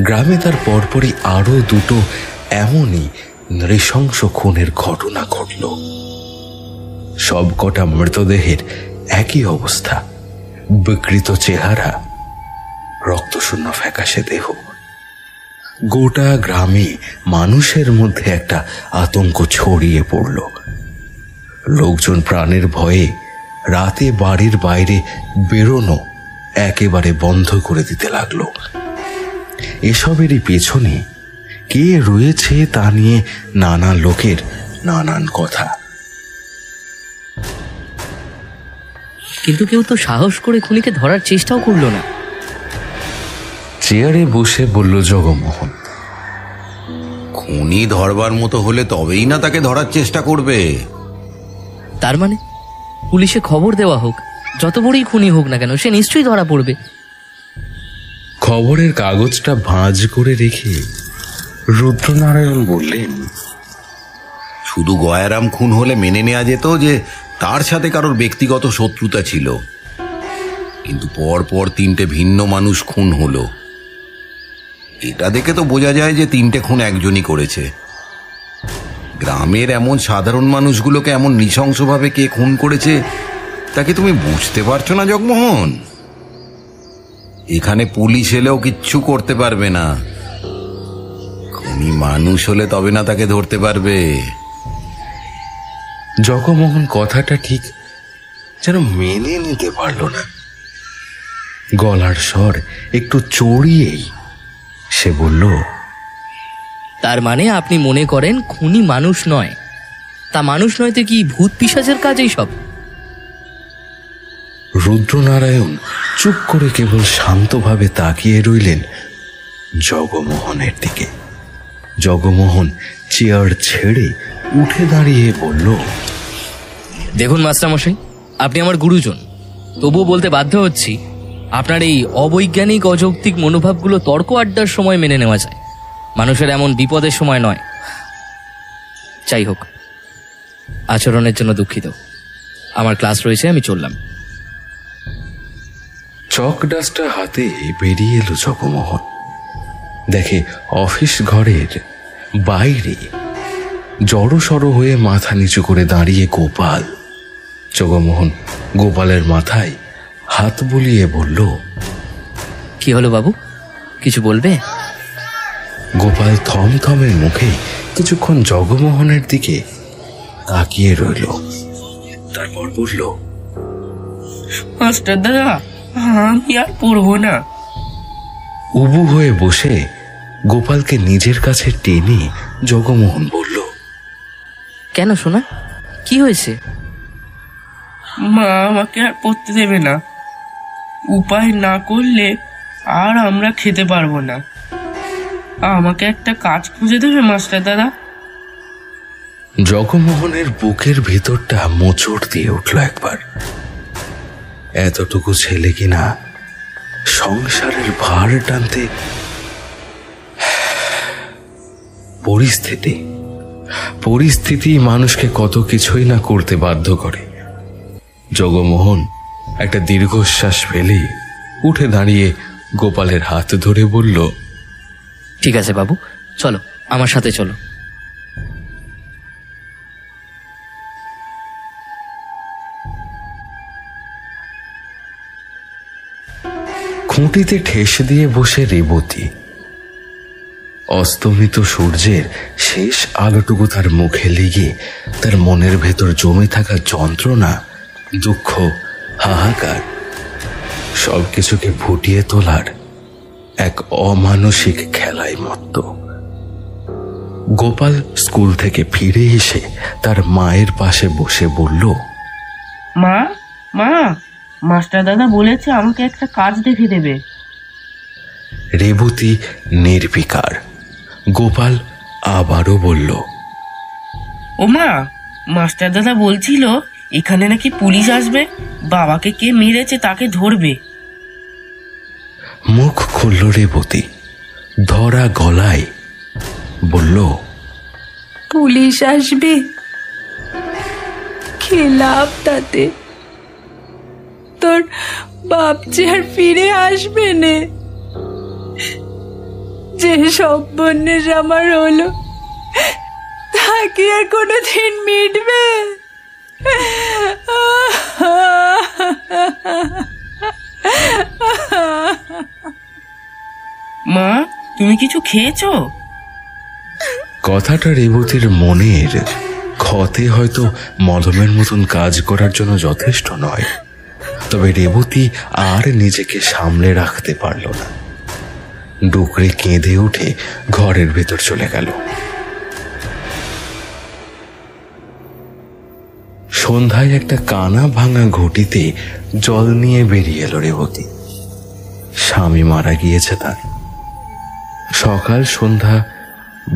গ্রামে তার পরপরই আরো দুটো এমনই নৃশংস খুনের ঘটনা ঘটল। সবকটা মৃতদেহের একই অবস্থা, বিকৃত চেহারা, রক্তশূন্য ফ্যাকাশে দেহ। গোটা গ্রামে মানুষের মধ্যে একটা আতঙ্ক ছড়িয়ে পড়ল। লোকজন প্রাণের ভয়ে রাতে বাড়ির বাইরে বেরোনো একেবারে বন্ধ করে দিতে লাগলো। এসবেরই পেছনে কে রয়েছে তা নিয়ে নানা লোকের নানান কথা। কিন্তু কেউ তো সাহস করে খুনিকে ধরার চেষ্টাও করলো না। চেয়ারে বসে বলল জগমোহন, খুনি ধরবার মতো হলে তবেই না তাকে ধরার চেষ্টা করবে। তার মানে পুলিশে খবর দেওয়া হোক, যত বড়ই খুনি হোক না কেন সে নিশ্চয়ই ধরা পড়বে। খবরের কাগজটা ভাঁজ করে রেখে রুদ্রনারায়ণ বললেন, শুধু গয়ারাম খুন হলে মেনে নেওয়া যেত যে তার সাথে কারোর ব্যক্তিগত শত্রুতা ছিল, কিন্তু পর পর তিনটে ভিন্ন মানুষ খুন হলো। এটা দেখে তো বোঝা যায় যে তিনটে খুন একজনই করেছে। গ্রামের এমন সাধারণ মানুষগুলোকে এমন নৃশংসভাবে কে খুন করেছে তাকে তুমি বুঝতে পারছো না জগমোহন? এখানে পুলিশ এলেও কিচ্ছু করতে পারবে না। খুনি মানুষ হলে তবে না তাকে ধরতে পারবে। জগমোহন কথাটা ঠিক যেন মেনে নিতে পারল না। গলার স্বর একটু চড়িয়েই সে বলল, তার মানে আপনি মনে করেন খুনি মানুষ নয়? তা মানুষ নয় তো কি ভূত পিশাচের কাজেই সব? রুদ্রনারায়ণ চুপ করে কেবল শান্তভাবে তাকিয়ে রইলেন জগমোহনের দিকে। জগমোহন চেয়ার ছেড়ে উঠে দাঁড়িয়ে বলল, দেখুন মাস্টারমশাই, আপনি আমার গুরুজন, তবুও বলতে বাধ্য হচ্ছি আপনার এই অবৈজ্ঞানিক অযৌক্তিক মনোভাবগুলো তর্ক আড্ডার সময় মেনে নেওয়া যায়, মানুষের এমন বিপদের সময় নয়। যাই হোক, আচরণের জন্য দুঃখিত। আমার ক্লাস রয়েছে, আমি চললাম। চক ডাস্টার হাতে বেরিয়ে এলো জগমোহন। দেখে অফিস ঘরের বাইরে জড়সড় হয়ে মাথা নিচু করে দাঁড়িয়ে গোপাল। জগমোহন গোপালের মাথায় হাত বুলিয়ে বলল, কি হলো বাবু, কিছু বলবে? গোপাল থমথমে মুখে কিছুক্ষণ জগমোহনের দিকে তাকিয়ে রইল, তারপর বলল, মাস্টার দাদা, আমি আর পড়বো না। উবু হয়ে বসে গোপালকে নিজের কাছে টেনে জগমোহন বলল, কেন সোনা, কি হয়েছে? মা আমাকে আর পড়তে দেবে না। উপায় না করলে আর আমরা খেতে পারবো না। আমাকে একটা কাজ খুঁজে দেবে মাস্টার দাদা? জগমোহনের বুকের ভিতরটা মোচড় দিয়ে উঠল একবার। এতটুকু ছেলে কিনা সংসারের ভার টানতে। পরিস্থিতি মানুষকে কত কিছুই না করতে বাধ্য করে। জগমোহন একটা দীর্ঘশ্বাস ফেলে উঠে দাঁড়িয়ে গোপালের হাত ধরে বলল, ঠিক আছে বাবু, চলো আমার সাথে চলো। খুঁটিতে ঠেস দিয়ে বসে রেবতী। অস্তমিত সূর্যের শেষ আলোটুকু তার মুখে লেগে তার মনের ভেতর জমে থাকা যন্ত্রণা, দুঃখ, হাহাকার সবকিছুকে ফুটিয়ে তোলার এক অমানসিক খেলায় মত্ত। গোপাল স্কুল থেকে ফিরে এসে তার মায়ের পাশে বসে বলল, মা, মা, মাস্টার দাদা বলেছে আমাকে একটা কাজ দেখে দেবে। রেবতী নির্বিকার। গোপাল আবারও বলল, ও মা, মাস্টার দাদা বলছিল এখানে নাকি পুলিশ আসবে, বাবাকে কে মেরেছে তাকে ধরবে। মুখ খুলল রেবতী, ধরা গলায় বলল, পুলিশ আসবে? কি লাভ তাতে? তোর বাপ যে আর ফিরে আসবে না। যে সব বন্যের আমার হলো তা কি আর কোনোদিন মিটবে? মা, তুমি কিছু খেয়েছো? কথাটা রেবতীর মনের ক্ষতে হয়তো মলমের মতন কাজ করার জন্য যথেষ্ট নয়, তবে রেবতী আর নিজেকে সামলে রাখতে পারল না। ডুকরে কেঁদে উঠে ঘরের ভেতর চলে গেল। সন্ধ্যায় একটা কানা ভাঙা ঘটিতে জল নিয়ে বেরিয়ে এলো রেবতী। স্বামী মারা গিয়েছে তার। সকাল সন্ধ্যা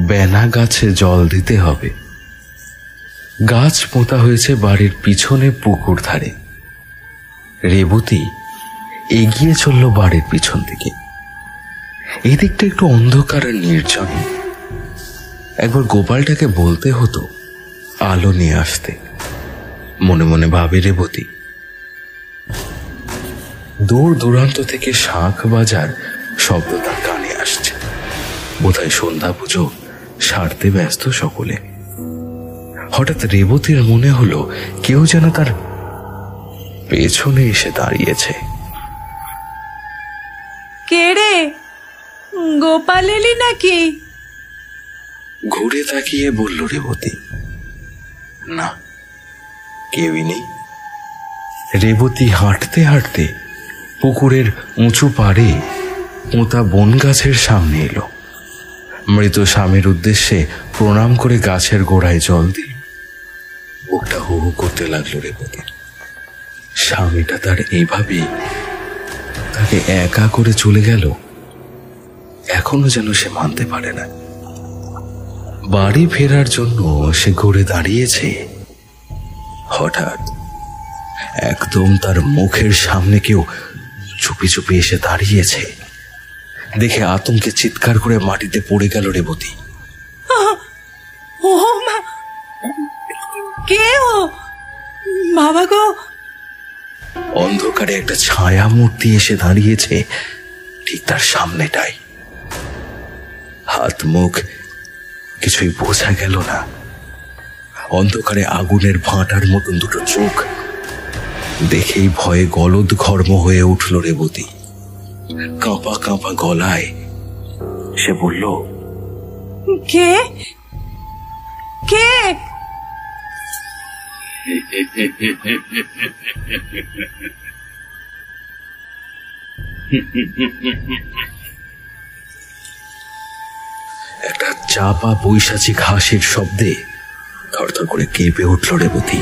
বেনা গাছে জল দিতে হবে। গাছ পোঁতা হয়েছে বাড়ির পিছনে পুকুর ধারে। রেবতী এগিয়ে চলল বাড়ির পিছন দিকে। এই দিকটা একটু অন্ধকার আর নির্জন। একবার গোপালটাকে বলতে হতো আলো নিয়ে আসতে, মনে মনে ভাবে রেবতী। দূর দূরান্ত থেকে শাঁখ বাজার শব্দ তার কানে আসছে। বোধহয় সন্ধ্যা পুজো সারতে ব্যস্ত সকলে। হঠাৎ রেবতীর মনে হলো কেউ যেন তার পেছনে এসে দাঁড়িয়েছে। কে রে, গোপাল এলি নাকি? ঘুরে তাকিয়ে বলল রেবতী। না, কেউই নেই। রেবতী হাঁটতে হাঁটতে পুকুরের উঁচু পাড়ে পোঁতা বন গাছের সামনে এলো। মৃত স্বামীর উদ্দেশ্যে প্রণাম করে গাছের গোড়ায় জল দিল। বুকটা হু হু করতে লাগলো রেবতী। স্বামীটা তার এইভাবে তাকে একা করে চলে গেল, এখনো যেন সে মানতে পারে না। বাড়ি ফেরার জন্য সে ঘুরে দাঁড়িয়েছে। হঠাৎ একদম তার মুখের সামনে কেউ চুপি চুপি এসে দাঁড়িয়েছে। দেখে আতঙ্কে চিৎকার করে মাটিতে পড়ে গেল রেবতী। ও মা, কে ও? বাবা গো! অন্ধকারে একটা ছায়া মূর্তি এসে দাঁড়িয়েছে ঠিক তার সামনেটাই। হাত মুখ কিছুই বোঝা গেল না। অন্ধকারে আগুনের ভাঁটার মতন দুটো চোখ দেখেই ভয়ে গলদ ঘর্ম হয়ে উঠল রেবতী। কাঁপা কাঁপা গলায় সে বলল, কে কে? একটা চাপা পৈশাচিক হাসির শব্দে থরথর করে কেঁপে উঠল রেবতী।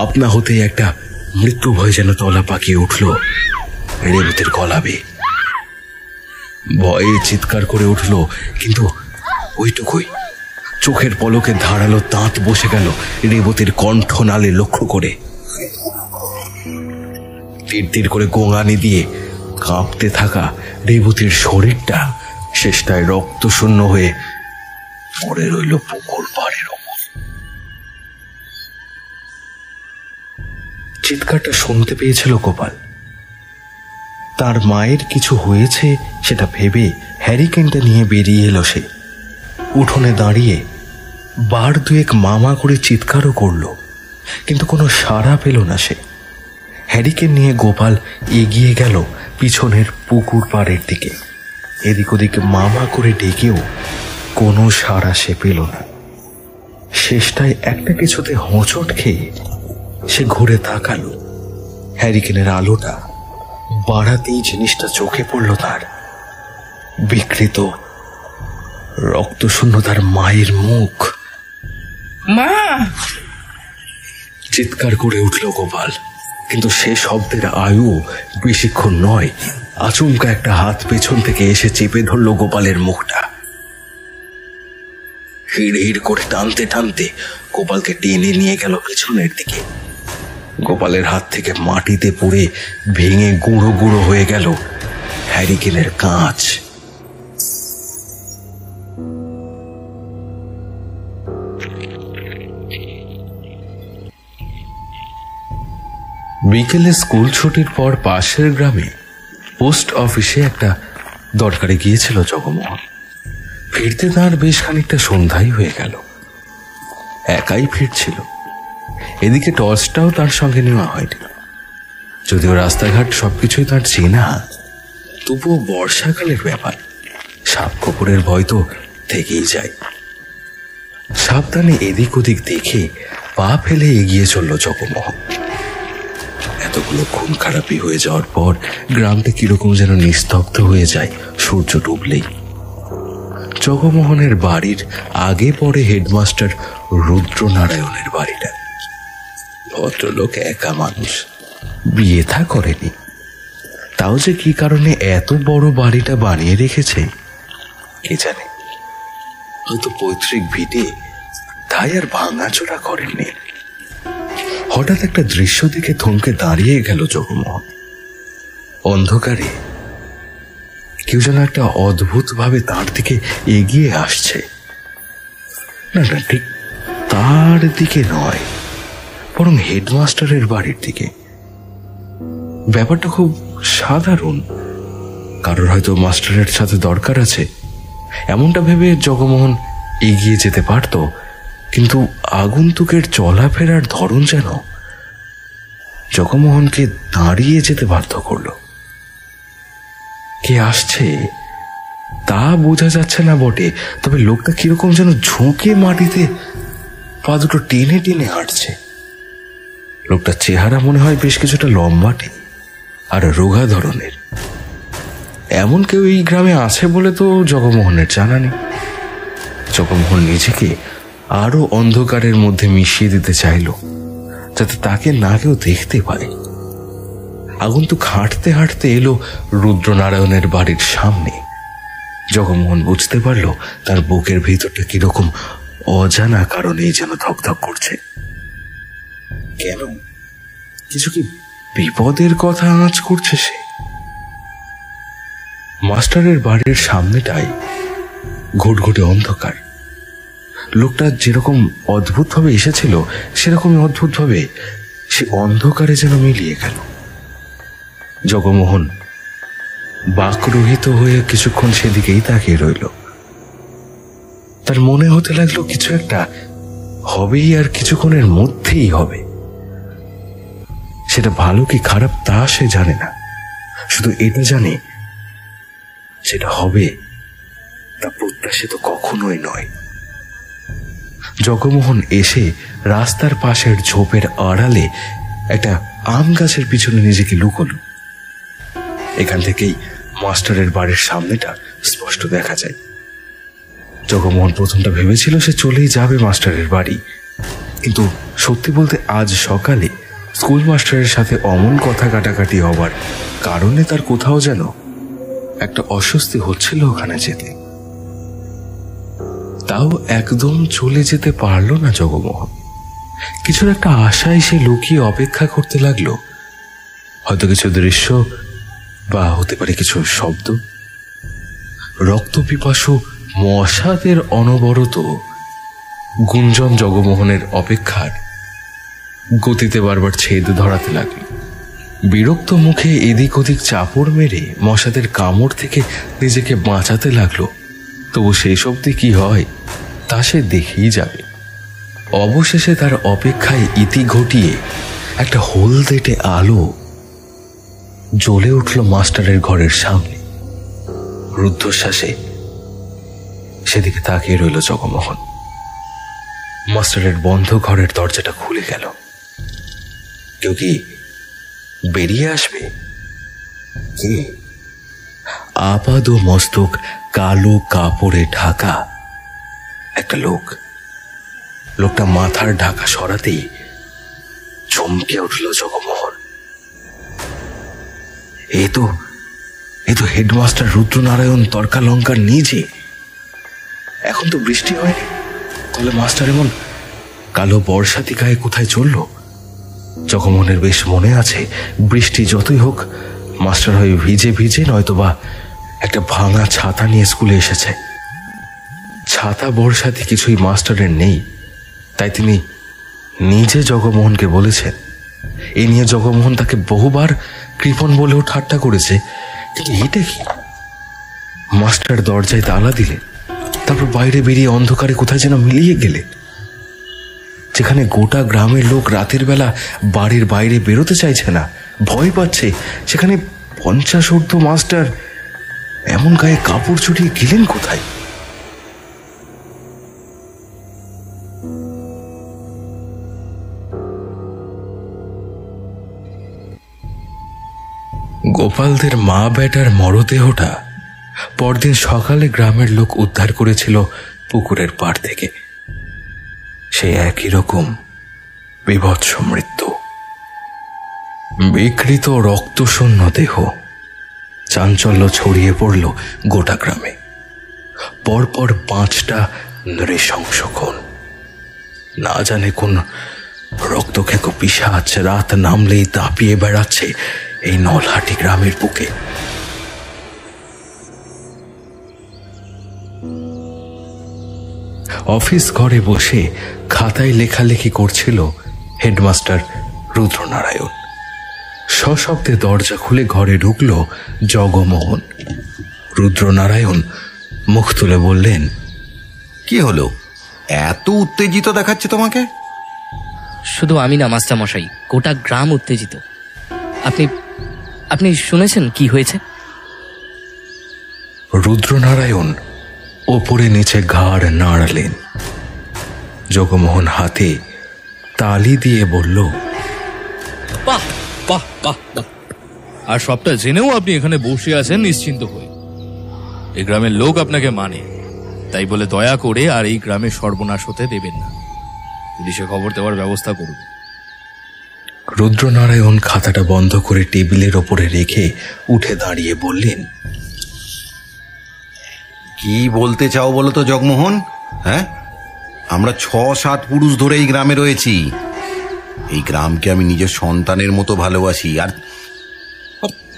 আপনা হতে একটা মৃত্যু ভয় যেন তলা পাকিয়ে উঠল রেবতীর গলাবে। ভয়ে চিৎকার করে উঠল, কিন্তু ওইটুকুই। চোখের পলকে ধারালো দাঁত বসে গেল রেবতীর কণ্ঠনালে লক্ষ্য করে। তীর তীর করে গোঙানি দিয়ে কাঁপতে থাকা রেবতীর শরীরটা শেষটায় রক্ত শূন্য হয়ে পড়ে রইল পুকুর পাড়ের ওপর। চিৎকারটা শুনতে পেয়েছিল গোপাল। তার মায়ের কিছু হয়েছে সেটা ভেবে হ্যারিকেনটা নিয়ে বেরিয়ে এলো সে। উঠোনে দাঁড়িয়ে বার দুয়েক মামা করে চিৎকারও করল, কিন্তু কোনো সাড়া পেল না সে। হ্যারিকেন নিয়ে গোপাল এগিয়ে গেল পিছনের পুকুর পাড়ের দিকে। এদিক ওদিক মামা করে ডেকেও কোনো সাড়া সে পেল না। শেষটায় একটা কিছুতে হোঁচট খেয়ে সে ঘুরে তাকালো। হ্যারিকেনের আলোটা বাড়াতেই জিনিসটা চোখে পড়ল তার। বিকৃত রক্তশূন্য তার মায়ের মুখ। মা! চিৎকার করে উঠল গোপাল, কিন্তু সে শব্দের আয়ু বেশিক্ষণ নয়। আচমকা একটা হাত পেছন থেকে এসে চেপে ধরল গোপালের মুখটা। হিড় হিড় করে টানতে টানতে গোপালকে টেনে নিয়ে গেল পেছনের দিকে। গোপালের হাত থেকে মাটিতে পড়ে ভেঙে গুঁড়ো গুঁড়ো হয়ে গেল হ্যারিকেনের কাঁচ। বিকেলে স্কুল ছুটির পর পাশের গ্রামে পোস্ট অফিসে একটা দরকারে গিয়েছিল জগমোহন। ফিরতে তার বেশ খানিকটা সন্ধ্যাই হয়ে গেল। একাই ফিরছিল। এদিকে টর্চটাও তার সঙ্গে নেওয়া হয়নি। যদিও রাস্তাঘাট সবকিছুই তার চেনা, তবুও বর্ষাকালের ব্যাপার, সাপ খোপরের ভয় তো থেকেই যায়। সাবধানে এদিক ওদিক দেখে পা ফেলে এগিয়ে চলল জগমোহন। এতগুলো খুন খারাপি হয়ে যাওয়ার পর গ্রামটা কিরকম যেন নিস্তব্ধ হয়ে যায় সূর্য ডুবলেই। জগমোহনের বাড়ির আগে পরে হেডমাস্টার রুদ্রনারায়ণের বাড়িটা। ভদ্রলোক একা মানুষ, বিয়ে থা করেনি। তাও যে কি কারণে এত বড় বাড়িটা বানিয়ে রেখেছে কে জানে। হয়তো পৈতৃক ভিটে, তাই আর ভাঙাচোরা করেননি। হঠাৎ একটা দৃশ্য দেখে থমকে দাঁড়িয়ে গেল জগমোহন। অন্ধকারে কেউ যেন একটা অদ্ভুত ভাবে তার দিকে এগিয়ে আসছে। না না, ঠিক তার দিকে নয়, বরং হেডমাস্টারের বাড়ির দিকে। ব্যাপারটা খুব সাধারণ, কারোর হয়তো মাস্টারের সাথে দরকার আছে, এমনটা ভেবে জগমোহন এগিয়ে যেতে পারত। কিন্তু আগন্তুকের চলাফেরার ধরন যেন জগমোহনকে দাঁড়িয়ে যেতে বাধ্য করল। কে আসছে তা বোঝা যাচ্ছে না বটে, তবে লোকটা কিরকম যেন ঝুঁকে মাটিতে পা দুটো টেনে টেনে হাঁটছে। লোকটার চেহারা মনে হয় বেশ কিছুটা লম্বাটে আর রোগা ধরনের। এমন কেউ এই গ্রামে আছে বলে তো জগমোহনের জানা নেই। জগমোহন নিজেকে আরো অন্ধকারের মধ্যে মিশিয়ে দিতে চাইল, যাতে তাকে না কেউ দেখতে পায়। আগন্তুক হাঁটতে হাঁটতে এলো রুদ্রনারায়ণের বাড়ির সামনে। জগমোহন বুঝতে পারল তার বুকের ভিতরটা কিরকম অজানা কারণেই যেন ধকধক করছে। কেন? কিছু কি বিপদের কথা আঁচ করছে সে? মাস্টারের বাড়ির সামনেটাই ঘুটঘুটে অন্ধকার। লোকটা যেরকম অদ্ভুতভাবে এসেছিল সেরকমই অদ্ভুতভাবে সে অন্ধকারে যেন মিলিয়ে গেল। জগমোহন বাকরোহিত হয়ে কিছুক্ষণ সেদিকেই তাকিয়ে রইল। তার মনে হতে লাগলো কিছু একটা হবেই, আর কিছুক্ষণের মধ্যেই হবে। সেটা ভালো কি খারাপ তা সে জানে না, শুধু এটা জানে সেটা হবে তা প্রত্যাশিত কখনোই নয়। জগমোহন এসে রাস্তার পাশের ঝোপের আড়ালে একটা আম গাছের পিছনে নিজেকে লুকোলো। এখান থেকেই মাস্টারের বাড়ির সামনেটা স্পষ্ট দেখা যায়। জগমোহন প্রথমটা ভেবেছিল সে চলেই যাবে মাস্টারের বাড়ি, কিন্তু সত্যি বলতে আজ সকালে স্কুল মাস্টারের সাথে অমন কথা কাটাকাটি হবার কারণে তার কোথাও যেন একটা অস্বস্তি হচ্ছিল ওখানে যেতে। তাও একদম চলে যেতে পারলো না জগমোহন। কিছুর একটা আশায় সে লুকিয়ে অপেক্ষা করতে লাগলো, হয়তো কিছু দৃশ্য বা হতে পারে কিছু শব্দ। রক্তপিপাসু মশাদের অনবরত গুঞ্জন জগমোহনের অপেক্ষার গতিতে বারবার ছেদ ধরাতে লাগলো। বিরক্ত মুখে এদিক ওদিক চাপড় মেরে মশাদের কামড় থেকে নিজেকে বাঁচাতে লাগলো। তবু সেই সবদি কি হয় তা সে দেখেই যাবে। অবশেষে তার অপেক্ষায় ইতি ঘটিয়ে একটা হলদেটে আলো জ্বলে উঠল মাস্টারের ঘরের সামনে। রুদ্ধশ্বাসে সেদিকে তাকিয়ে রইল জগমোহন। মাস্টারের বন্ধ ঘরের দরজাটা খুলে গেল। কেউ কি বেরিয়ে আসবে? কে? আপাদ মস্তক কালো কাপড়ে ঢাকা একটা লোক। লোকটা মাথার ঢাকা সরাতেই চমকে উঠল জগমোহন। এ তো হেডমাস্টার রুদ্রনারায়ণ তর্কালঙ্কার নিজে। এখন তো বৃষ্টি হয়নি, তাহলে মাস্টার এমন কালো বর্ষাতি গায়ে কোথায় চলল? জগমোহনের বেশ মনে আছে, বৃষ্টি যতই হোক মাস্টার হয় ভিজে ভিজে নয়তোবা একটা ভাঙা ছাতা নিয়ে স্কুলে এসেছে। ছাতা বর্ষাতি কিছুই মাস্টারের নেই, তাই তিনি নিজে জগমোহনকে বলেছেন। এ নিয়ে জগমোহন তাকে বহুবার কৃপণ বলেও ঠাট্টা করেছে। কিন্তু এটা কি? মাস্টার দরজায় তালা দিলে, তারপর বাইরে বেরিয়ে অন্ধকারে কোথায় যেন মিলিয়ে গেলে। যেখানে গোটা গ্রামের লোক রাতের বেলা বাড়ির বাইরে বেরোতে চাইছে না, ভয় পাচ্ছে, সেখানে 50 ঊর্ধ্ব মাস্টার এমন গায়ে কাপড় চড়িয়ে গেলেন কোথায়? গোপালদের মা বেটার মরদেহটা পরদিন সকালে গ্রামের লোক উদ্ধার করেছিল পুকুরের পাড় থেকে। সে একই রকম বিভৎস মৃত্যু, বিকৃত রক্তশূন্য দেহ। চাঞ্চল্য ছড়িয়ে পড়ল গোটা গ্রামে। পরপর 5টা নৃশংস খুন। না জানে কোন রক্তখেকো পিশাচ রাত নামলেই দাপিয়ে বেড়াচ্ছে এই নলহাটি গ্রামের বুকে। অফিস ঘরে বসে খাতায় লেখালেখি করছিল হেডমাস্টার রুদ্রনারায়ণ। সশব্দে দরজা খুলে ঘরে ঢুকল জগমোহন। রুদ্রনারায়ণ মুখ তুলে বললেন, কি হলো? এত উত্তেজিত দেখাচ্ছে তোমাকে? শুধু আমি না মাস্টার মশাই, গোটা গ্রাম উত্তেজিত। আপনি শুনেছেন কি হয়েছে? রুদ্রনারায়ণ ওপরে নিচে ঘাড় নাড়ালেন। জগমোহন হাতে তালি দিয়ে বলল, বাহ বাহ বাহ বাহ! আর সবটা জেনেও আপনি এখানে বসে আছেন নিশ্চিন্ত হয়ে। এই গ্রামের লোক আপনাকে মানে, তাই বলে দয়া করে আর এই গ্রামে সর্বনাশ হতে দেবেন না। পুলিশে খবর দেওয়ার ব্যবস্থা করুন। রুদ্রনারায়ণ খাতাটা বন্ধ করে টেবিলের ওপরে রেখে উঠে দাঁড়িয়ে বললেন, কি বলতে চাও বলো তো জগমোহন? হ্যাঁ, আমরা 6-7 পুরুষ ধরে এই গ্রামে রয়েছি। এই গ্রামকে আমি নিজের সন্তানের মতো ভালোবাসি। আর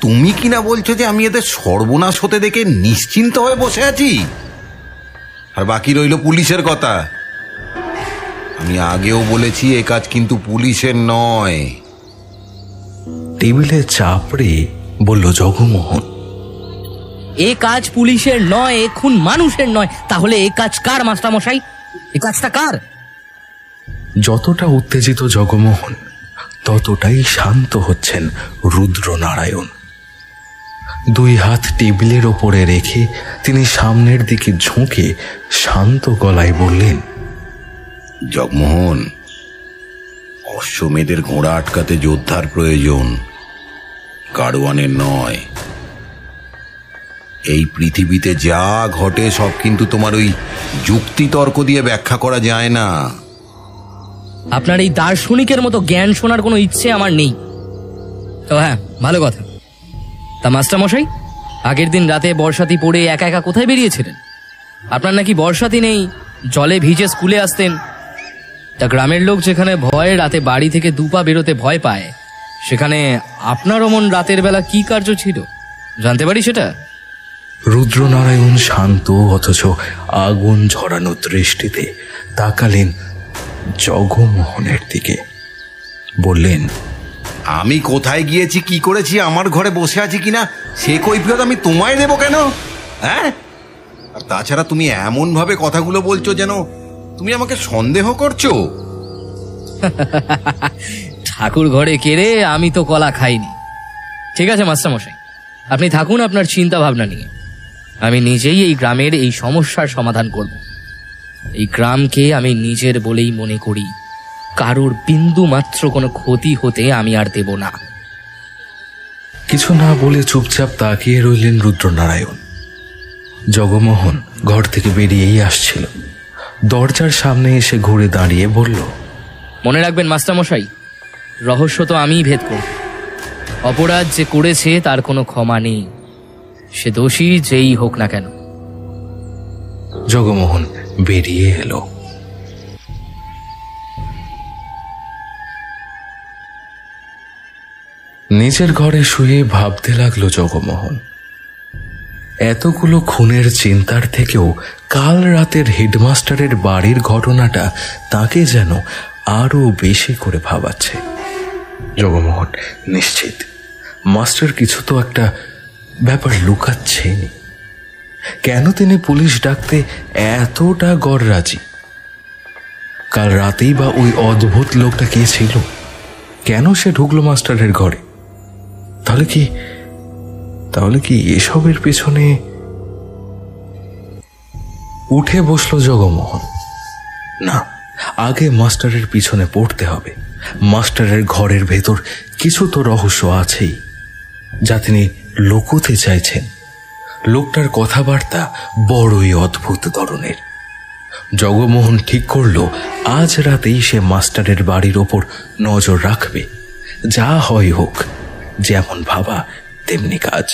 তুমি কিনা বলছো যে আমি এদের সর্বনাশ হতে দেখে নিশ্চিন্ত হয়ে বসে আছি? আর বাকি রইল পুলিশের কথা। আমি আগেও বলেছি এ কাজ কিন্তু পুলিশের নয়। টেবিলে চাপড়ে বলল জগমোহন, এ কাজ পুলিশের নয়, এ খুন মানুষের নয়। তাহলে এ কাজ কার মাস্টারমশাই? এ কাজটা কার? যতটা উত্তেজিত জগমোহন, ততটাই শান্ত হচ্ছেন রুদ্রনারায়ণ। দুই হাত টেবিলের ওপরে রেখে তিনি সামনের দিকে ঝুঁকে শান্ত গলায় বললেন, জগমোহন, অশ্বমেধের ঘোড়া আটকাতে যোদ্ধার প্রয়োজন, গাড়োয়ানের নয়। এই পৃথিবীতে যা ঘটে সব কিন্তু তোমার ওই যুক্তি তর্ক দিয়ে ব্যাখ্যা করা যায় না। আপনার এই দার্শনিকের মতো জ্ঞান শোনার কোনো ইচ্ছে আমার নেই। তো হ্যাঁ, ভালো কথা। তা মাস্টারমশাই, আগের দিন রাতে বর্ষাতি পড়ে একা একা কোথায় বেরিয়েছিলেন? আপনার নাকি বর্ষাতি নেই, জলে ভিজে স্কুলে আসতেন। তা গ্রামের লোক যেখানে ভয়ে রাতে বাড়ি থেকে দুপা বেরোতে ভয় পায়, সেখানে আপনার অমন রাতের বেলা কি কার্য ছিল, জানতে পারি সেটা? রুদ্রনারায়ণ শান্ত অথচ আগুন ঝরানো দৃষ্টিতে তাকালেন জগমোহনের দিকে। বললেন, আমি কোথায় গিয়েছি, কি করেছি, আমার ঘরে বসে আছি কিনা সে কৈফিয়ত আমি তোমায় দেব কেন? হ্যাঁ, আর তাছাড়া তুমি এমন ভাবে কথাগুলো বলছো যেন তুমি আমাকে সন্দেহ করছো। ঠাকুর ঘরে কেড়ে আমি তো কলা খাইনি। ঠিক আছে মাস্টারমশাই, আপনি থাকুন আপনার চিন্তা ভাবনা নিয়ে। আমি নিজেই এই গ্রামের এই সমস্যার সমাধান করব। এই গ্রামকে আমি নিজের বলেই মনে করি, কারোর বিন্দু মাত্র কোনো ক্ষতি হতে আমি আর দেব না। কিছু না বলে চুপচাপ তাকিয়ে রইলেন রুদ্রনারায়ণ। জগমোহন ঘর থেকে বেরিয়েই আসছিল। দরজার সামনে এসে ঘুরে দাঁড়িয়ে বলল, মনে রাখবেন মাস্টারমশাই, রহস্য তো আমিই ভেদ করব। অপরাধ যে করেছে তার কোনো ক্ষমা নেই, সে দোষী যেই হোক না কেন। জগমোহন বেরিয়ে এলো। নিজের ঘরে শুয়ে ভাবতে লাগলো জগমোহন, এতগুলো খুনের চিন্তার থেকেও কাল রাতের হেডমাস্টারের বাড়ির ঘটনাটা তাকে যেন আরো বেশি করে ভাবাচ্ছে। জগমোহন নিশ্চিত মাস্টার কিছু তো একটা ব্যাপার লুকাচ্ছেন। কেন তিনি পুলিশ ডাকতে এতটা গড়রাজি? কাল রাতেই বা ওই অদ্ভুত লোকটা কে ছিল? কেন সে ঢুকলো মাস্টারের ঘরে? তাহলে কি এসবের পেছনে? উঠে বসলো জগমোহন। না, আগে মাস্টারের পিছনে পড়তে হবে। মাস্টারের ঘরের ভেতর কিছু তো রহস্য আছেই, যা তিনি লুকোতে চাইছেন। লোকটার কথাবার্তা বড়ই অদ্ভুত ধরনের। জগমোহন ঠিক করল আজ রাতেই সে মাস্টারের বাড়ির ওপর নজর রাখবে। যা হয় হোক, যেমন ভাবা তেমনি কাজ।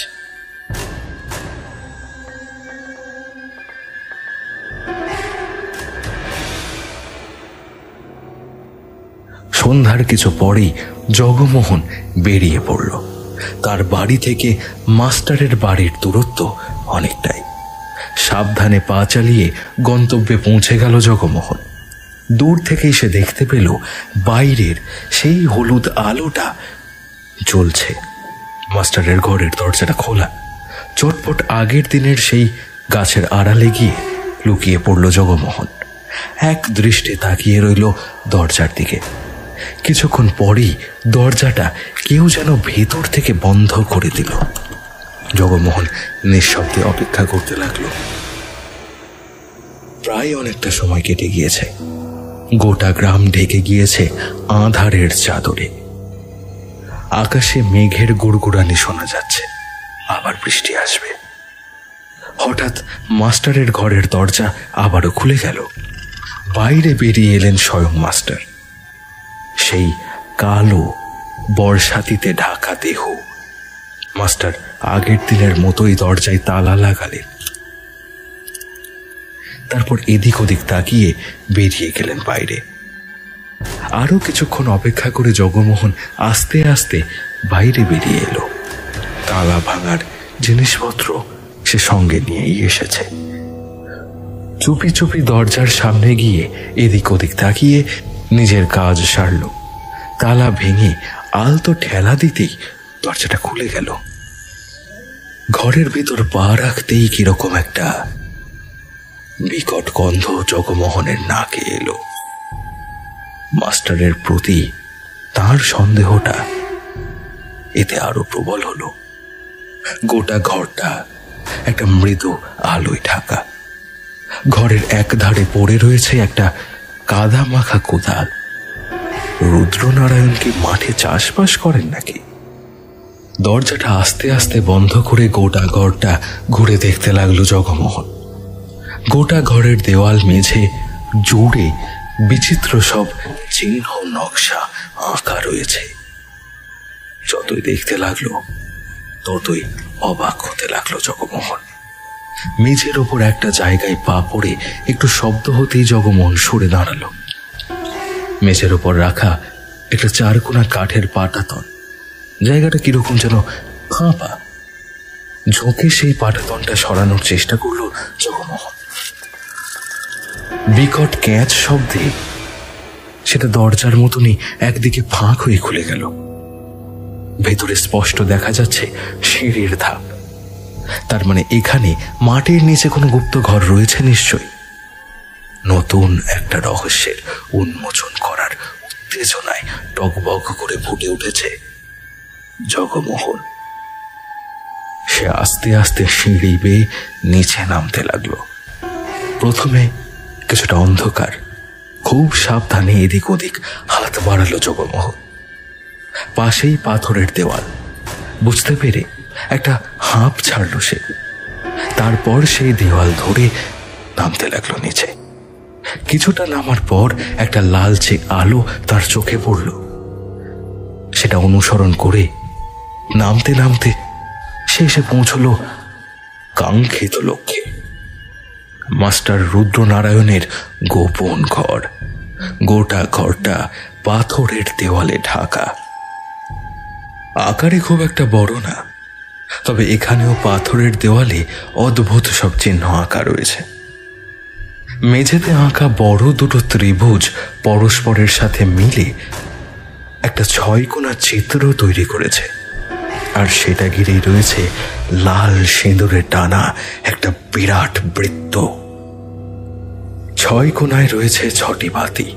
সন্ধ্যার কিছু পরেই জগমোহন বেরিয়ে পড়ল। তার বাড়ি থেকে মাস্টারের বাড়ির দূরত্ব অনেকটাই। সাবধানে পা চালিয়ে গন্তব্যে পৌঁছে গেল জগমোহন। দূর থেকেই সে দেখতে পেল বাইরের সেই হলুদ আলোটা জ্বলছে। মাস্টারের ঘরের দরজাটা খোলা। চটপট আগের দিনের সেই গাছের আড়ালে গিয়ে লুকিয়ে পড়ল জগমোহন। এক দৃষ্টে তাকিয়ে রইল দরজার দিকে। কিছুক্ষণ পরেই দরজাটা কেউ যেন ভেতর থেকে বন্ধ করে দিল। জগমোহন নিঃশব্দে অপেক্ষা করতে লাগল। প্রায় অনেকটা সময় কেটে গিয়েছে। গোটা গ্রাম ঢেকে গিয়েছে আঁধারের চাদরে। আকাশে মেঘের গুড়গুড়ানি শোনা যাচ্ছে, আবার বৃষ্টি আসবে। হঠাৎ মাস্টারের ঘরের দরজা আবারও খুলে গেল। বাইরে বেরিয়ে এলেন স্বয়ং মাস্টার। সেই কালো বর্ষাতিতে ঢাকা দেহ। মাস্টার আগের দিনের মতোই দরজায় তালা লাগালেন। তারপর এদিক ওদিক তাকিয়ে বেরিয়ে গেলেন বাইরে। আরো কিছুক্ষণ অপেক্ষা করে জগমোহন আস্তে আস্তে বাইরে বেরিয়ে এলো। তালা ভাঙার জিনিসপত্র সে সঙ্গে নিয়েই এসেছে। চুপি চুপি দরজার সামনে গিয়ে এদিক ওদিক তাকিয়ে নিজের কাজ সারল। তালা ভেঙে আলতো ঠেলা দিতেই দরজাটা খুলে গেল। ঘরের ভিতর পা রাখতেই কিরকম একটা বিকট গন্ধ জগমোহনের নাকে এলো। মাস্টারের প্রতি তার সন্দেহটা এতে আরো প্রবল হলো। গোটা ঘরটা একটা মৃদু আলোয় ঢাকা। ঘরের এক ধারে পড়ে রয়েছে একটা কাদা মাখা কোদাল। রুদ্রনারায়ণ কি মাঠে চাষবাস করেন নাকি? দরজাটা আস্তে আস্তে বন্ধ করে গোটা ঘরটা ঘুরে দেখতে লাগলো জগমোহন। গোটা ঘরের দেওয়াল মেঝে জুড়ে বিচিত্র সব চিহ্ন নকশা আঁকা রয়েছে। যতই দেখতে লাগলো ততই অবাক হতে লাগলো জগমোহন। মেঝের ওপর একটা জায়গায় পা পড়ে একটু শব্দ হতেই জগমোহন সরে দাঁড়ালো। মেঝের ওপর রাখা একটা চারকোনা কাঠের পাটাতন। জায়গাটা কিরকম যেন ফাঁপা। ঝোঁকে সেই পাটাতনটা সরানোর চেষ্টা করলো জগমোহন। বিকট ক্যাচ শব্দে সেটা দরজার মতনই একদিকে ফাঁক হয়ে খুলে গেল। ভেতরে স্পষ্ট দেখা যাচ্ছে সিঁড়ির ধাপ। তার মানে এখানে মাটির নিচে কোনো গুপ্ত ঘর রয়েছে নিশ্চয়। নতুন একটা রহস্যের উন্মোচন করার উত্তেজনায় টগবগ করে ফুটে উঠেছে জগমোহন। সে আস্তে আস্তে সিঁড়ি বেয়ে নিচে নামতে লাগলো। প্রথমে কিছুটা অন্ধকার। খুব সাবধানে এদিক ওদিক হাত বাড়ালো জগমোহন। পাশেই পাথরের দেওয়াল। বুঝতে পেরে একটা হাঁপ ছাড়ল সে। তারপর সেই দেওয়াল ধরে নামতে লাগলো নিচে। কিছুটা নামার পর একটা লালচে আলো তার চোখে পড়ল। সেটা অনুসরণ করে নামতে নামতে সে এসে পৌঁছল কাঙ্ক্ষিত লক্ষ্যে। মাস্টার রুদ্রনারায়ণের গোপন ঘর। গোটা ঘরটা পাথরের দেওয়ালে ঢাকা। আকারে খুব একটা বড় না, তবে এখানেও পাথরের দেওয়ালে অদ্ভুত সব চিহ্ন আঁকা রয়েছে। মেঝেতে আঁকা বড় দুটো ত্রিভুজ পরস্পরের সাথে মিলে একটা 6 কোণা চিত্র তৈরি করেছে। আর সেটা ঘিরেই রয়েছে লাল সিঁদুরে টানা একটা বিরাট বৃত্ত। 6 কোণায় রয়েছে 6টি বাতি,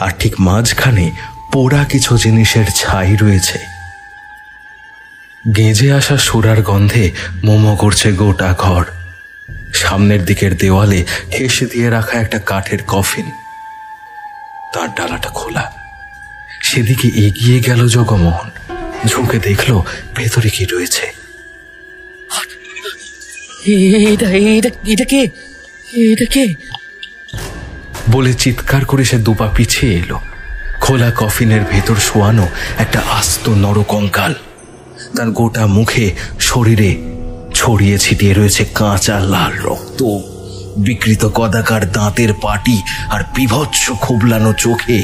আর ঠিক মাঝখানে পোড়া কিছু জিনিসের ছাই রয়েছে। গেঁজে আসা সুরার গন্ধে মোমো করছে গোটা ঘর। সামনের দিকের দেওয়ালে হেসে দিয়ে রাখা একটা কাঠের কফিন। তার ডালাটা খোলা। সেদিকে এগিয়ে গেল জগমোহন। ঝুঁকে দেখলো ভেতরে কি রয়েছে। এটা কে বলে চিৎকার করে সে দুপা পিছিয়ে এলো। খোলা কফিনের ভেতর শোয়ানো একটা আস্ত নরকঙ্কাল। তার গোটা মুখে শরীরে ছড়িয়ে ছিটিয়ে রয়েছে কাঁচা লাল রক্ত। বিকৃত কদাকার দাঁতের পাটি আর বিভৎস খুবলানো চোখে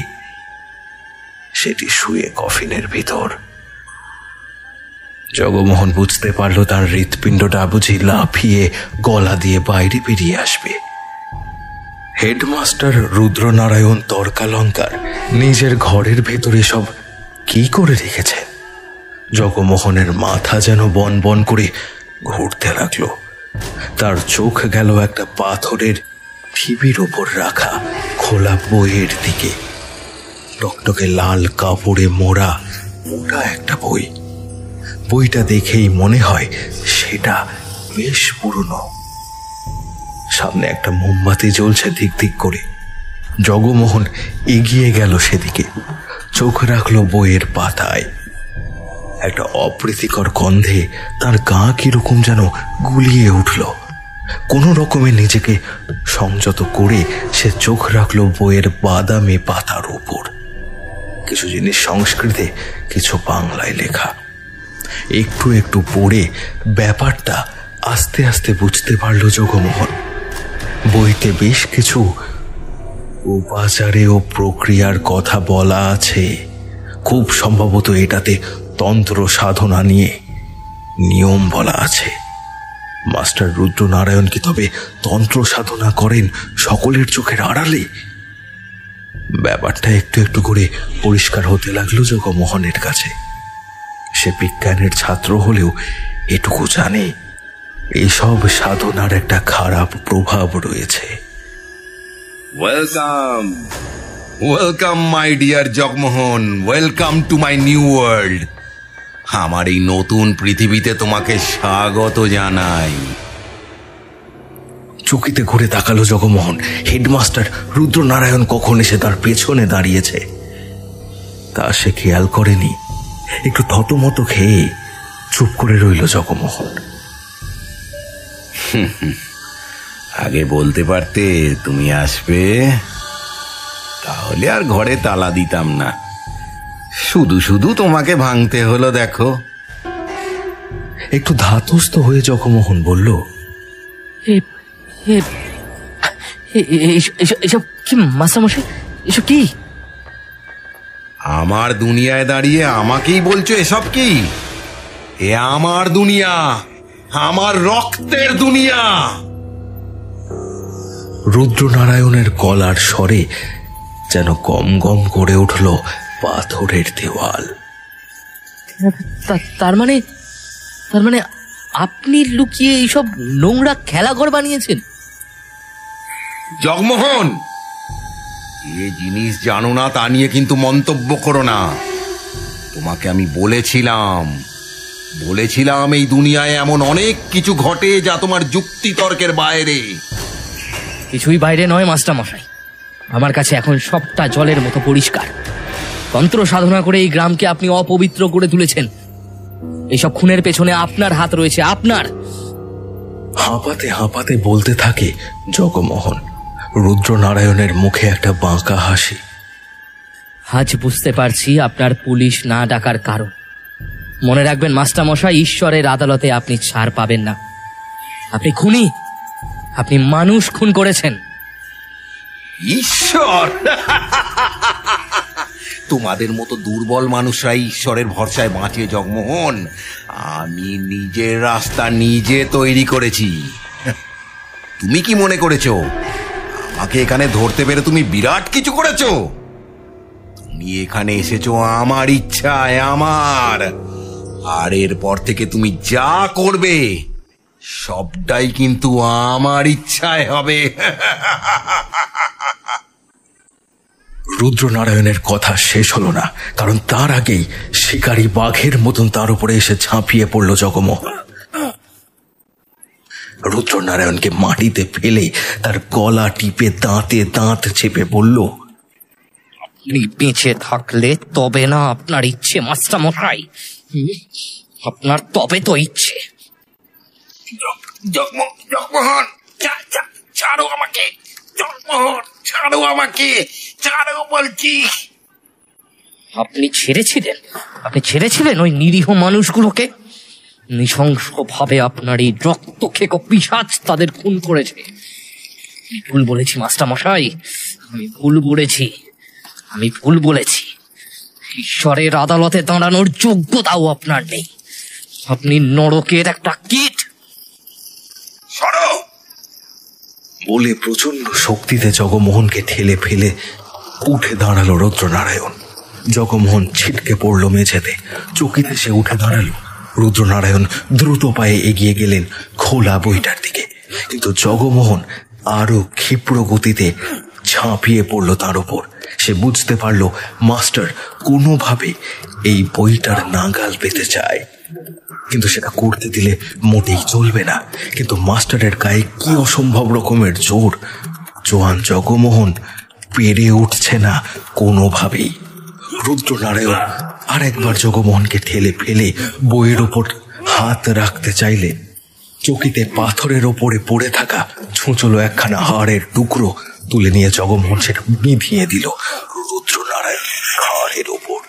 সেটি শুয়ে কফিনের ভিতর। জগমোহন বুঝতে পারল তার হৃৎপিণ্ডটা বুঝি লাফিয়ে গলা দিয়ে বাইরে বেরিয়ে আসবে। হেডমাস্টার রুদ্রনারায়ণ তর্কালঙ্কার নিজের ঘরের ভেতরে সব কি করে রেখেছেন। জগমোহনের মাথা যেন বন বন করে ঘুরতে লাগলো। তার চোখ গেল একটা পাথরের ঢিবির ওপর রাখা খোলা বইয়ের দিকে। টকটকে লাল কাপড়ে মোড়া মোটা একটা বই। বইটা দেখেই মনে হয় সেটা বেশ পুরনো। সামনে একটা মোমবাতি জ্বলছে দিক দিক করে। জগমোহন এগিয়ে গেল সেদিকে। চোখ রাখলো বইয়ের পাতায়। একটা অপ্রীতিকর গন্ধে তার গা কিরকম যেন গুলিয়ে উঠল। কোনো রকমে নিজেকে সংযত করে সে চোখ রাখলো বইয়ের বাদামি পাতার উপর। কিছু জিনিস সংস্কৃতে, কিছু বাংলায় লেখা। একটু একটু পড়ে ব্যাপারটা আস্তে আস্তে বুঝতে পারল জগমোহন। বইতে বেশ কিছু উপাচারে ও প্রক্রিয়ার কথা বলা আছে। খুব সম্ভবত এটাতে তন্ত্র সাধনা নিয়ে নিয়ম বলা আছে। মাস্টার রুদ্রনারায়ণ কি তবে তন্ত্র সাধনা করেন সকলের চোখের আড়ালে? ব্যাপারটা একটু একটু করে পরিষ্কার হতে লাগলো জগমোহনের কাছে। সে বিজ্ঞানের ছাত্র হলেও এটুকু জানে এসব সাধনার একটা খারাপ প্রভাব রয়েছে। Welcome welcome my dear Jagmohan, welcome to my new world. আমার এই নতুন পৃথিবীতে তোমাকে স্বাগত জানাই। চকিতে ঘুরে তাকালো জগমোহন। হেডমাস্টার রুদ্রনারায়ণ কখন এসে তার পেছনে দাঁড়িয়েছে তা সে খেয়াল করেনি। একটু থতমত খেয়ে চুপ করে রইল জগমোহন। আগে বলতে পারতে তুমি আসবে, তাহলে আর ঘরে তালা দিতাম না। শুধু শুধু তোমাকে ভাঙতে হলো দেখো। একটু ধাতস্থ হয়ে জগমোহন বলল, এসব কি মাস্টারমশাই? এসব কি? আমার দুনিয়ায় দাঁড়িয়ে আমাকেই বলছো এসব কি? এ আমার দুনিয়া, আমার রক্তের দুনিয়া। রুদ্রনারায়ণের গলার স্বরে যেন গম গম করে উঠল পাথরের দেওয়াল। তার মানে আপনি লুকিয়ে এইসব নোংরা খেলাঘর বানিয়েছেন? জগমোহন, যে জিনিস জানো না তা নিয়ে কিন্তু মন্তব্য করো না। তোমাকে আমি বলেছিলাম এই দুনিয়ায় এমন অনেক কিছু ঘটে যা তোমার যুক্তি তর্কের বাইরে। কিছুই বাইরে নয় মাস্টারমশাই, আমার কাছে এখন সবটা জলের মতো পরিষ্কার। তন্ত্র সাধনা করে এই গ্রামকে আপনি অপবিত্র করে তুলেছেন। এইসব খুনের পেছনে আপনার হাত রয়েছে, আপনার। হাঁপাতে হাঁপাতে বলতে থাকে জগমোহন। রুদ্রনারায়ণের মুখে একটা বাঁকা হাসি। আজ বুঝতে পারছি আপনার পুলিশ না ডাকার কারণ। মনে রাখবেন মাস্টারমশাই, ঈশ্বরের আদালতে আপনি ছাড় পাবেন না। আপনি খুনি, আপনি মানুষ খুন করেছেন। ঈশ্বর? তোমাদের মতো দুর্বল মানুষরাই ঈশ্বরের ভরসায় বাঁচে জগমোহন। আমি নিজের রাস্তা নিজে তৈরি করেছি। তুমি কি মনে করেছো আমাকে এখানে ধরতে পেরে তুমি বিরাট কিছু করেছো? তুমি এখানে এসেছো আমার ইচ্ছায়, আমার। আর এরপর থেকে তুমি যা করবে সবটাই কিন্তু আমার ইচ্ছায় হবে। রুদ্রনারায়ণের কথা শেষ হলো না, কারণ তার আগেই শিকারী বাঘের মতন তার উপরে এসে ঝাঁপিয়ে পড়ল জগমোহন। রুদ্রনারায়ণকে মাটিতে ফেলে তার গলা টিপে দাঁতে দাঁত চেপে বলল, আপনি বেঁচে থাকলে তবে না আপনার ইচ্ছে মাস্টারমশাই, আপনার তবে তো ইচ্ছে। জগমোহন, ছাড়ো আমাকে। জগমোহন, ছাড়ো আমাকে, ছাড়ো বলছি। আপনি ছেড়েছিলেন ওই নিরীহ মানুষগুলোকে? নৃশংসভাবে আপনার এই রক্তক্ষেক পিশাচ তাদের খুন করেছে। ভুল বলেছি মাস্টারমশাই, আমি ভুল বলেছি। ঈশ্বরের আদালতে দাঁড়ানোর যোগ্যতাও আপনার নেই। আপনি নরকের একটা কীট। সরো বলে প্রচন্ড শক্তিতে জগমোহনকে ঠেলে ফেলে উঠে দাঁড়ালো রুদ্রনারায়ণ। জগমোহন ছিটকে পড়ল মেঝেতে। চকিতে সে উঠে দাঁড়ালো। রুদ্রনারায়ণ দ্রুত পায়ে এগিয়ে গেলেন খোলা বইটার দিকে, কিন্তু জগমোহন আরো ক্ষিপ্র গতিতে ঝাঁপিয়ে পড়ল তার উপর। সে বুঝতে পারল মাস্টার কোনোভাবে এই বইটার নাগাল পেতে চায়, কিন্তু সেটা করতে দিলে মোটেই চলবে না। কিন্তু মাস্টারের গায়ে কি অসম্ভব রকমের জোর! জোয়ান জগমোহন পেরে উঠছে না কোনোভাবেই। রুদ্রনারায়ণ আরেকবার জগমোহনকে ঠেলে ফেলে বইয়ের ওপর হাত রাখতে চাইলে চকিতে পাথরের ওপরে পড়ে থাকা ছুঁচলো একখানা হাড়ের টুকরো তুলে নিয়ে জগমোহন সেটা বিঁধিয়ে দিল রুদ্রনারায়ণ হাড়ের ওপর।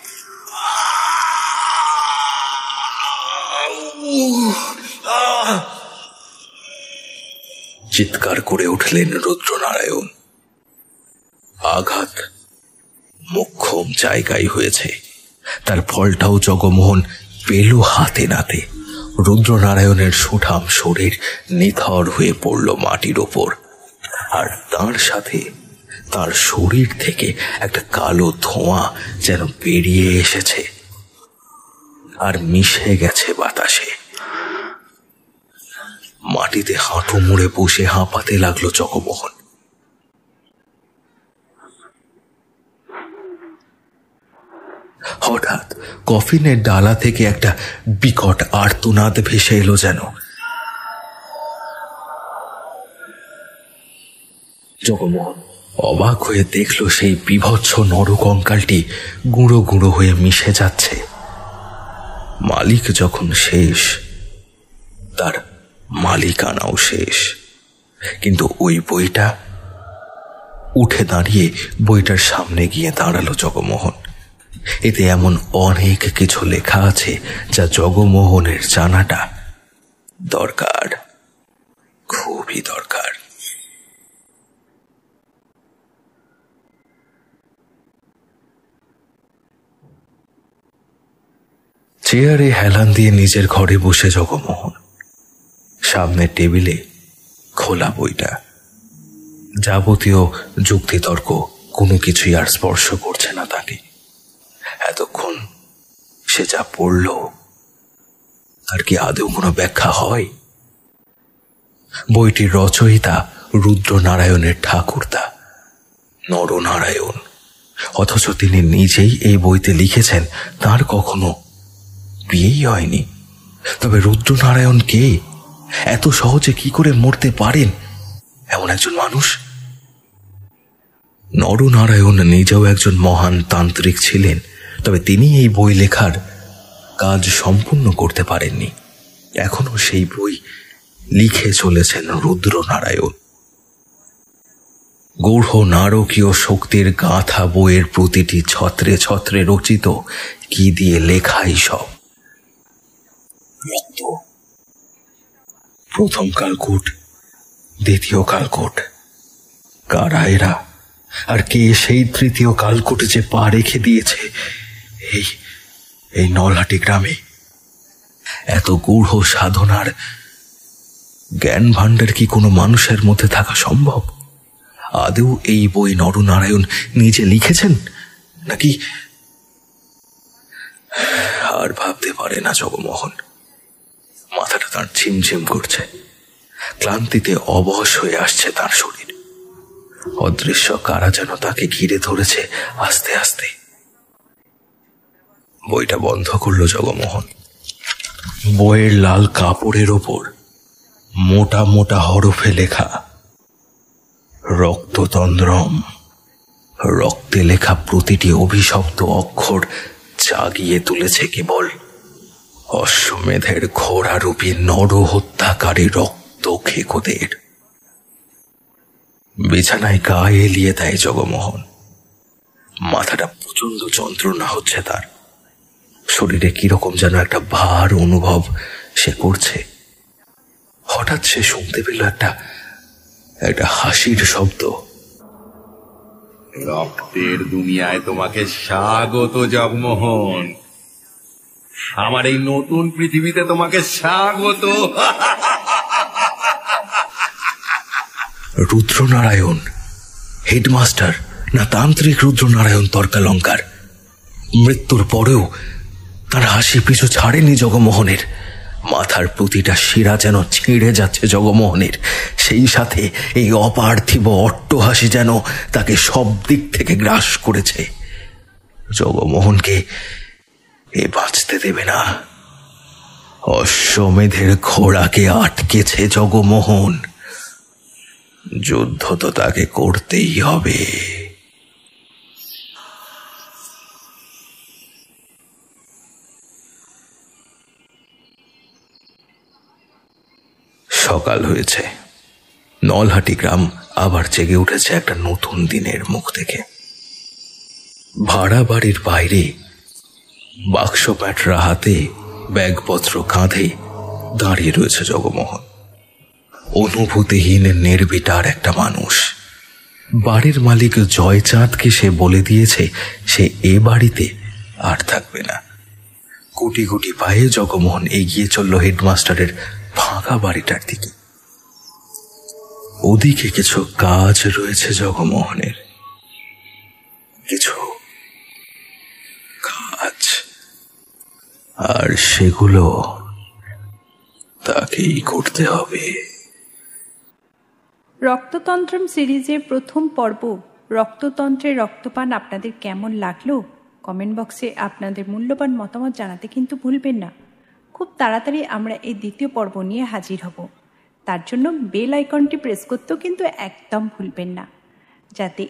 চিৎকার করে উঠলেন রুদ্রনারায়ণ। আঘাত মোক্ষম জায়গায় হয়েছে, তার ফলটাও জগমোহন পেল হাতে নাতে। রুদ্রনারায়ণের সুঠাম শরীর নিথর হয়ে পড়ল মাটির ওপর, আর তার সাথে তার শরীর থেকে একটা কালো ধোঁয়া যেন বেরিয়ে এসেছে আর মিশে গেছে বাতাসে। মাটিতে হাঁটু মুড়ে বসে হাঁপাতে লাগলো জগমোহন। হঠাৎ কফিনের ডালা থেকে একটা বিকট আর্তনাদ ভেসে এলো যেন। জগমোহন অবাক হয়ে দেখল সেই বিভৎস নরকঙ্কালটি গুঁড়ো গুঁড়ো হয়ে মিশে যাচ্ছে। মালিক যখন শেষ, তার মালিকানাও শেষ। কিন্তু ওই বইটা, উঠে দাঁড়িয়ে বইটার সামনে গিয়ে দাঁড়ালো জগমোহন। এতে এমন অনেক কিছু লেখা আছে যা জগমোহনের জানাটা দরকার, খুবই দরকার। চেয়ারে হেলান দিয়ে নিজের ঘরে বসে জগমোহন। সামনের টেবিলে খোলা বইটা। যাবতীয় যুক্তিতর্ক কোনো কিছুই আর স্পর্শ করছে না তাকে। এতক্ষণ সে যা পড়ল তার কি আদৌ কোনো ব্যাখ্যা হয়? বইটির রচয়িতা রুদ্রনারায়ণের ঠাকুরদা, নরনারায়ণ। অথচ তিনি নিজেই এই বইতে লিখেছেন তার কখনো বিয়েই হয়নি। তবে রুদ্রনারায়ণ কে? এত সহজে কি করে মরতে পারেন এমন একজন মানুষ? নরনারায়ণ নিজেও একজন মহান তান্ত্রিক ছিলেন, তবে তিনি এই বই লেখার কাজ সম্পূর্ণ করতে পারেননি। এখনো সেই বই লিখে চলেছেন রুদ্রনারায়ণ। গূঢ় নারকীয় শক্তির গাথা বইয়ের প্রতিটি ছত্রে ছত্রে রচিত, কি দিয়ে লেখাই সব। রক্ত, প্রথম কালকূট, দ্বিতীয় কালকূট, কারা এরা? আর কে সেই তৃতীয় কালকূট যে পা রেখে দিয়েছে এই নলহাটি গ্রামে? এত গূঢ় সাধনার জ্ঞান ভাণ্ডার কি কোনো মানুষের মধ্যে থাকা সম্ভব? আদৌ এই বই নরনারায়ণ নিজে লিখেছেন নাকি? আর ভাবতে পারে না জগমোহন। মাথাটা তার ঝিমঝিম করছে। ক্লান্তিতে অবশ হয়ে আসছে তার শরীর। অদৃশ্য কারা যেন তাকে ঘিরে ধরেছে আস্তে আস্তে। বইটা বন্ধ করল জগমোহন। বইয়ের লাল কাপড়ের ওপর মোটা মোটা হরফে লেখা রক্ততন্ত্রম। রক্তে লেখা প্রতিটি অভিশপ্ত অক্ষর জাগিয়ে তুলেছে কেবল অশ্বমেধের ঘোড়ারূপী নরহত্যাকারী রক্ত খেকোদের। বিছানায় গায়ে এলিয়ে দেয় জগমোহন। মাথাটা প্রচন্ড যন্ত্রণা হচ্ছে তার। শরীরে কিরকম যেন একটা ভার অনুভব সে করছে। হঠাৎ সে শুনতে পেল একটা হাসির শব্দ। রক্তের দুনিয়ায় তোমাকে স্বাগত জগমোহন। আমার এই নতুন পৃথিবীতে তোমাকে স্বাগত। রুদ্রনারায়ণ হেডমাস্টার না তান্ত্রিক রুদ্রনারায়ণ তর্কালঙ্কার? মৃত্যুর পরেও তার হাসি পিছু ছাড়েনি জগমোহনের। মাথার প্রতিটা শিরা যেন ছিঁড়ে যাচ্ছে জগমোহনের। সেই সাথে এই অপার্থিব অট্টহাসি যেন তাকে সব দিক থেকে গ্রাস করেছে। জগমোহনকে এ বাঁচতে দেবে না। অশ্বমেধের ঘোড়াকে আটকেছে জগমোহন। যুদ্ধ তো তাকে করতেই হবে। সকাল হয়েছে। নলহাটি গ্রাম আবার জেগে উঠেছে একটা নতুন দিনের মুখ দেখে। ভাড়া বাড়ির বাইরে বাক্স প্যাটরা হাতে, ব্যাগপত্র কাঁধে দাঁড়িয়ে রয়েছে জগমোহন। অনুভূতিহীন নির্বিটার একটা মানুষ। বাড়ির মালিক জয়চাঁদকে সে বলে দিয়েছে সে এ বাড়িতে আর থাকবে না। গুটি গুটি পায়ে জগমোহন এগিয়ে চলল হেডমাস্টারের ফাঁকা বাড়িটার দিকে। ওদিকে কিছু কাজ রয়েছে জগমোহনের, কিছু কাজ, আর সেগুলো তাকেই করতে হবে। রক্ততন্ত্রম সিরিজের প্রথম পর্ব রক্ততন্ত্রের রক্তপান আপনাদের কেমন লাগলো কমেন্ট বক্সে আপনাদের মূল্যবান মতামত জানাতে কিন্তু ভুলবেন না। খুব তাড়াতাড়ি আমরা এই দ্বিতীয় পর্ব নিয়ে হাজির হব। তার জন্য বেল আইকনটি প্রেস করতেও কিন্তু একদম ভুলবেন না, যাতে